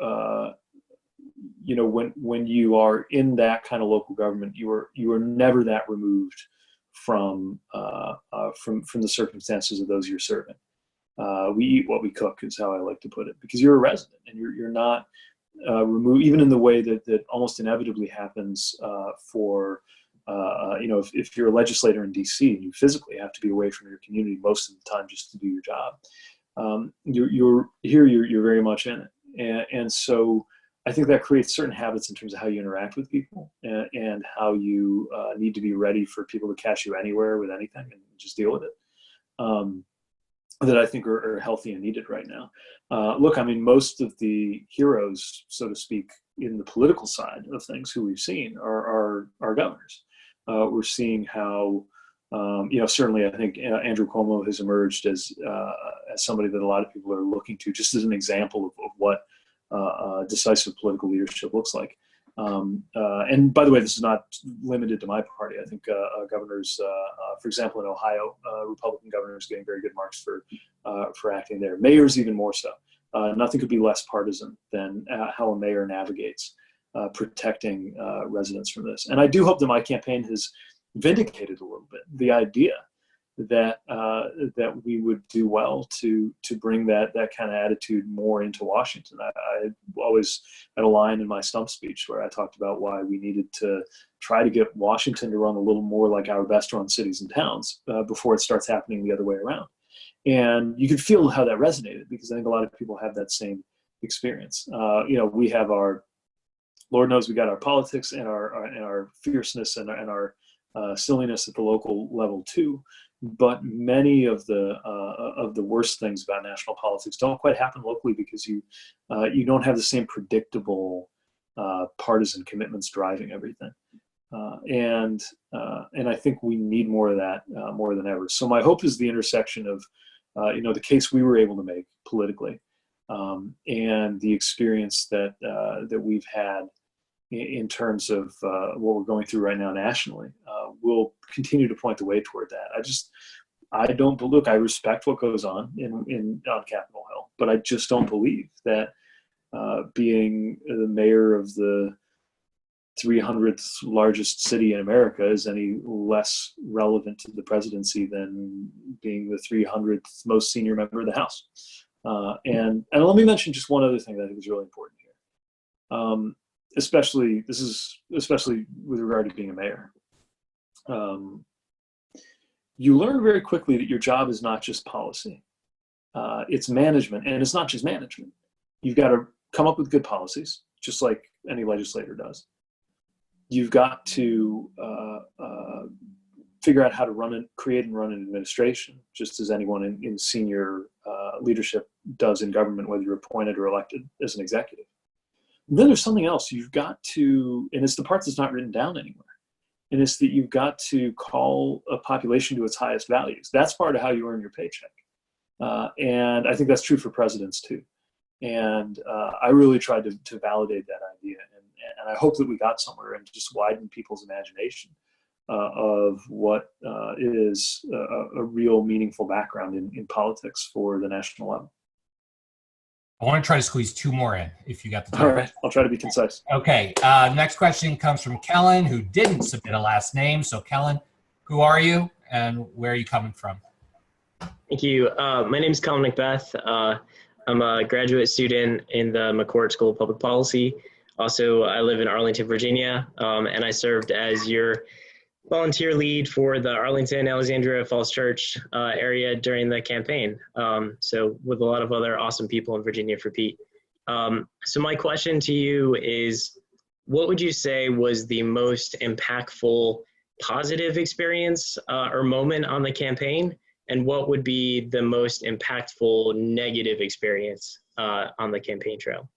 when you are in that kind of local government, you are never that removed from the circumstances of those you're serving. We eat what we cook is how I like to put it, because you're a resident and you're not removed, even in the way that almost inevitably happens for if you're a legislator in DC and you physically have to be away from your community most of the time just to do your job. You're very much in it, and so I think that creates certain habits in terms of how you interact with people and how you need to be ready for people to catch you anywhere with anything and just deal with it. That I think are healthy and needed right now. Look, I mean, most of the heroes, so to speak, in the political side of things who we've seen are governors. We're seeing how, certainly I think Andrew Cuomo has emerged as somebody that a lot of people are looking to, just as an example of what decisive political leadership looks like. And by the way, this is not limited to my party. I think governors, for example, in Ohio, Republican governors getting very good marks for acting there. Mayors even more so. Nothing could be less partisan than how a mayor navigates protecting residents from this. And I do hope that my campaign has vindicated a little bit the idea that we would do well to bring that kind of attitude more into Washington. I always had a line in my stump speech where I talked about why we needed to try to get Washington to run a little more like our best run cities and towns before it starts happening the other way around. And you could feel how that resonated, because I think a lot of people have that same experience. We have our, Lord knows we got our politics and our fierceness and our silliness at the local level too. But many of the worst things about national politics don't quite happen locally, because you don't have the same predictable partisan commitments driving everything. And I think we need more of that more than ever. So my hope is the intersection of the case we were able to make politically, and the experience that we've had in terms of what we're going through right now nationally, will continue to point the way toward that. I respect what goes on on Capitol Hill, but I just don't believe that being the mayor of the 300th largest city in America is any less relevant to the presidency than being the 300th most senior member of the House. And let me mention just one other thing that I think is really important here. Especially with regard to being a mayor. You learn very quickly that your job is not just policy. It's management, and it's not just management. You've got to come up with good policies, just like any legislator does. You've got to figure out how to create and run an administration, just as anyone in senior leadership does in government, whether you're appointed or elected as an executive. And then there's something else you've got to, and it's the part that's not written down anywhere, and it's that you've got to call a population to its highest values. That's part of how you earn your paycheck. And I think that's true for presidents too. And I really tried to validate that idea, and I hope that we got somewhere and just widened people's imagination of what is a real meaningful background in politics for the national level. I want to try to squeeze two more in, if you got the time. All right, I'll try to be concise. Okay, next question comes from Kellen, who didn't submit a last name. So Kellen, who are you and where are you coming from? Thank you. My name is Kellen Macbeth. I'm a graduate student in the McCourt School of Public Policy. Also, I live in Arlington, Virginia, and I served as your volunteer lead for the Arlington, Alexandria, Falls Church area during the campaign. So with a lot of other awesome people in Virginia for Pete. So my question to you is, what would you say was the most impactful positive experience or moment on the campaign? And what would be the most impactful negative experience on the campaign trail?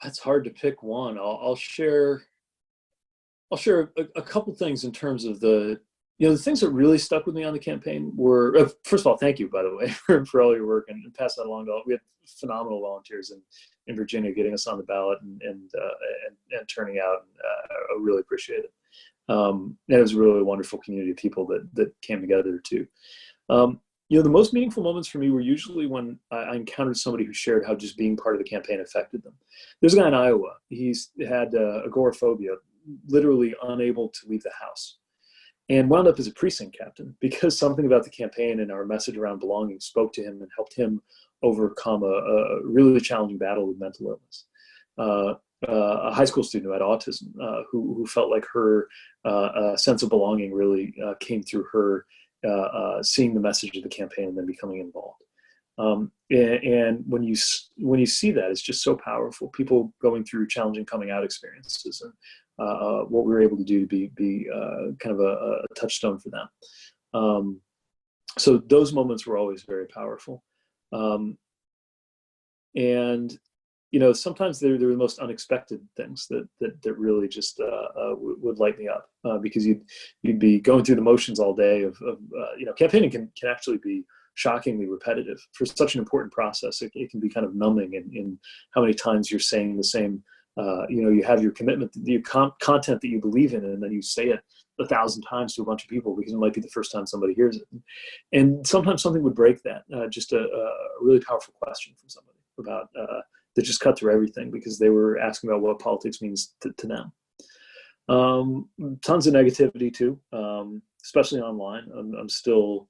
That's hard to pick one. I'll share a couple things in terms of the things that really stuck with me on the campaign were, first of all, thank you, by the way, for all your work, and pass that along to all. We had phenomenal volunteers in Virginia getting us on the ballot and turning out. I really appreciate it. And it was a really wonderful community of people that came together too. The most meaningful moments for me were usually when I encountered somebody who shared how just being part of the campaign affected them. There's a guy in Iowa. He's had agoraphobia, literally unable to leave the house, and wound up as a precinct captain because something about the campaign and our message around belonging spoke to him and helped him overcome a really challenging battle with mental illness. A high school student who had autism, who felt like her sense of belonging really came through her seeing the message of the campaign and then becoming involved. And when you see that, it's just so powerful. People going through challenging coming out experiences, and what we were able to do to be kind of a touchstone for them. So those moments were always very powerful. And sometimes they're the most unexpected things that really just would light me up, because you'd be going through the motions all day of campaigning can actually be shockingly repetitive for such an important process. It can be kind of numbing in how many times you're saying the same. You have your commitment, your content that you believe in, and then you say it 1,000 times to a bunch of people because it might be the first time somebody hears it. And sometimes something would break that. Just a really powerful question from somebody about that just cut through everything because they were asking about what politics means to them. Tons of negativity too, especially online. I'm still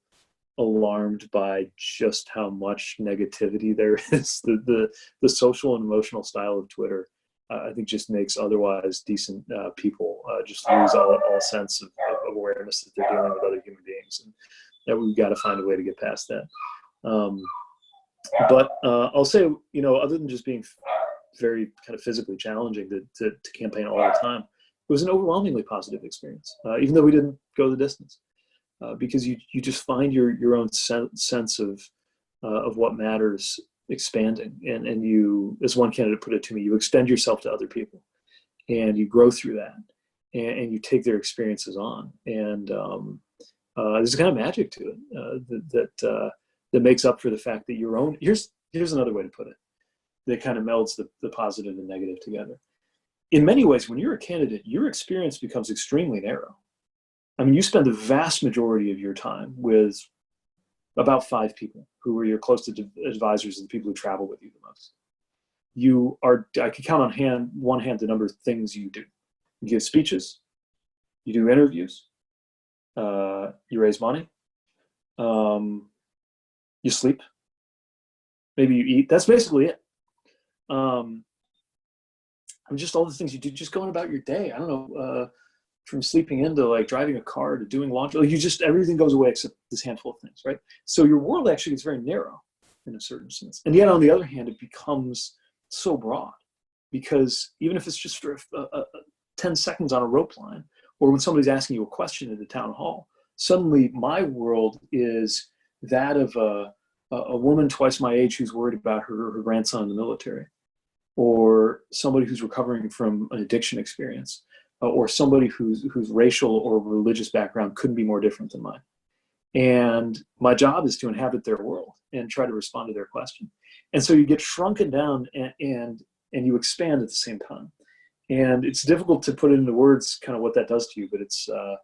alarmed by just how much negativity there is. The social and emotional style of Twitter, I think, just makes otherwise decent people just lose all sense of awareness that they're dealing with other human beings, and that we've got to find a way to get past that. But I'll say, other than just being very kind of physically challenging to campaign all the time, it was an overwhelmingly positive experience, even though we didn't go the distance, because you just find your own sense of what matters expanding, and you, as one candidate put it to me, you extend yourself to other people, and you grow through that, and you take their experiences on, and there's a kind of magic to it that makes up for the fact that your own. Here's another way to put it, that kind of melds the positive and negative together. In many ways, when you're a candidate, your experience becomes extremely narrow. I mean, you spend the vast majority of your time with about 5 people who are your closest advisors and the people who travel with you the most. I could count on one hand the number of things you do. You give speeches, you do interviews, you raise money, you sleep, maybe you eat. That's basically it. Just all the things you do, just going about your day. I don't know, from sleeping into like driving a car to doing laundry. Everything goes away except this handful of things, right? So your world actually gets very narrow in a certain sense. And yet on the other hand, it becomes so broad, because even if it's just for 10 seconds on a rope line, or when somebody's asking you a question at the town hall, suddenly my world is that of a woman twice my age who's worried about her grandson in the military, or somebody who's recovering from an addiction experience, or somebody whose racial or religious background couldn't be more different than mine. And my job is to inhabit their world and try to respond to their question. And so you get shrunken down and you expand at the same time. And it's difficult to put into words kind of what that does to you, but it's a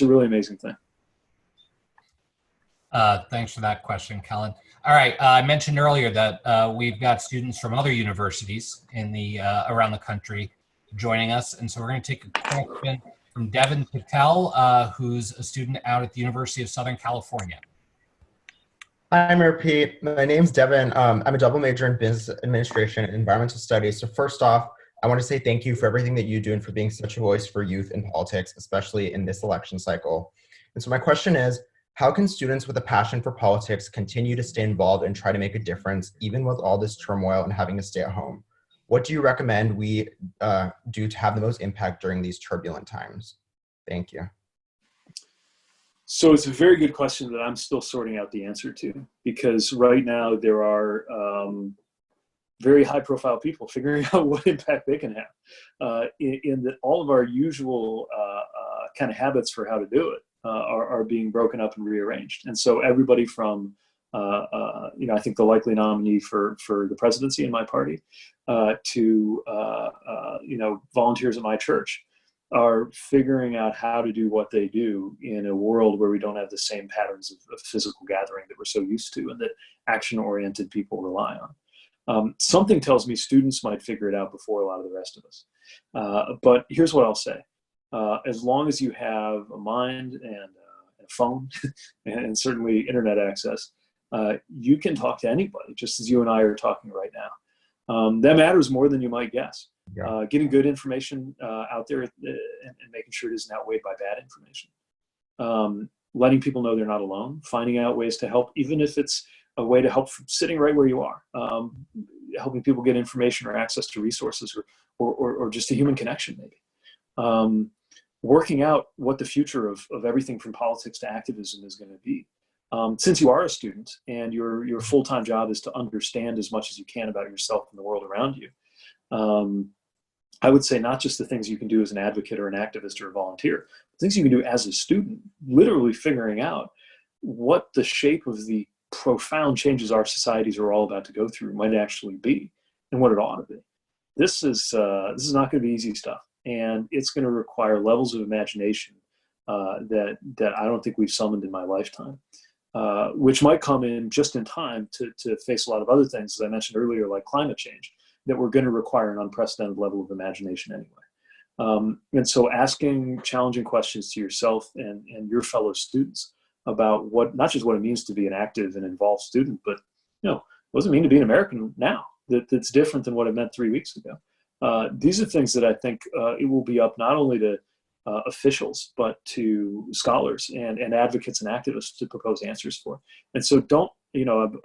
really amazing thing. Thanks for that question, Kellen. All right, I mentioned earlier that we've got students from other universities in around the country joining us, and so we're going to take a question from Devin Patel, who's a student out at the University of Southern California. Hi, Mayor Pete. My name's Devin. I'm a double major in business administration and environmental studies. So first off, I want to say thank you for everything that you do and for being such a voice for youth in politics, especially in this election cycle. And so my question is, how can students with a passion for politics continue to stay involved and try to make a difference, even with all this turmoil and having to stay at home? What do you recommend we do to have the most impact during these turbulent times? Thank you. So it's a very good question that I'm still sorting out the answer to, because right now there are very high profile people figuring out what impact they can have in that all of our usual kind of habits for how to do it are being broken up and rearranged. And so everybody from, I think the likely nominee for the presidency in my party to, volunteers at my church are figuring out how to do what they do in a world where we don't have the same patterns of physical gathering that we're so used to and that action-oriented people rely on. Something tells me students might figure it out before a lot of the rest of us. But here's what I'll say. As long as you have a mind and a phone and certainly internet access, you can talk to anybody, just as you and I are talking right now. That matters more than you might guess. Yeah. Getting good information out there and making sure it isn't outweighed by bad information. Letting people know they're not alone. Finding out ways to help, even if it's a way to help from sitting right where you are. Helping people get information or access to resources or just a human connection, maybe. Working out what the future of everything from politics to activism is going to be. Since you are a student and your full-time job is to understand as much as you can about yourself and the world around you, I would say not just the things you can do as an advocate or an activist or a volunteer, but things you can do as a student, literally figuring out what the shape of the profound changes our societies are all about to go through might actually be and what it ought to be. This is not going to be easy stuff, and it's going to require levels of imagination that I don't think we've summoned in my lifetime, which might come in just in time to face a lot of other things, as I mentioned earlier, like climate change, that we're going to require an unprecedented level of imagination anyway. And so asking challenging questions to yourself and your fellow students about not just what it means to be an active and involved student, but what does it mean to be an American now that's different than what it meant 3 weeks ago. These are things that I think it will be up not only to officials, but to scholars and advocates and activists to propose answers for. And so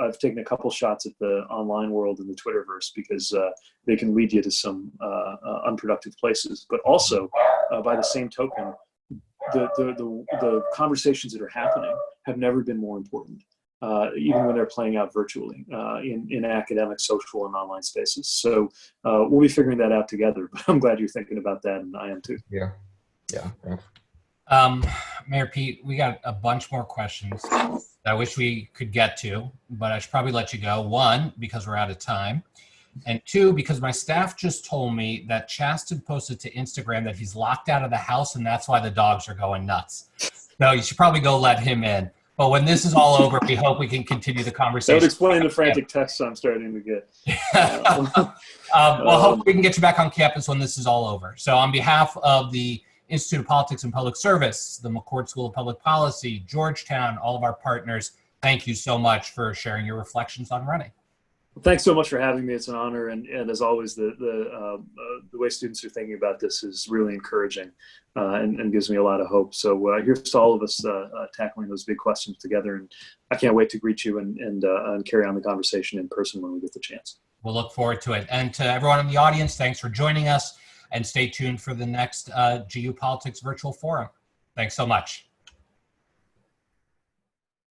I've taken a couple shots at the online world and the Twitterverse because they can lead you to some unproductive places. But also, by the same token, the conversations that are happening have never been more important, even when they're playing out virtually in academic, social, and online spaces. So we'll be figuring that out together. But I'm glad you're thinking about that, and I am too. Yeah. Thanks. Mayor Pete, we got a bunch more questions that I wish we could get to, but I should probably let you go. One, because we're out of time. And two, because my staff just told me that Chaston posted to Instagram that he's locked out of the house and that's why the dogs are going nuts. So you should probably go let him in. But when this is all over, we hope we can continue the conversation. That would explain the frantic texts I'm starting to get. Well, hopefully we can get you back on campus when this is all over. So on behalf of the Institute of Politics and Public Service, the McCourt School of Public Policy, Georgetown, all of our partners, thank you so much for sharing your reflections on running. Well, thanks so much for having me. It's an honor. And as always, the way students are thinking about this is really encouraging and gives me a lot of hope. So here's to all of us tackling those big questions together. And I can't wait to greet you and carry on the conversation in person when we get the chance. We'll look forward to it. And to everyone in the audience, thanks for joining us. And stay tuned for the next GU Politics Virtual Forum. Thanks so much.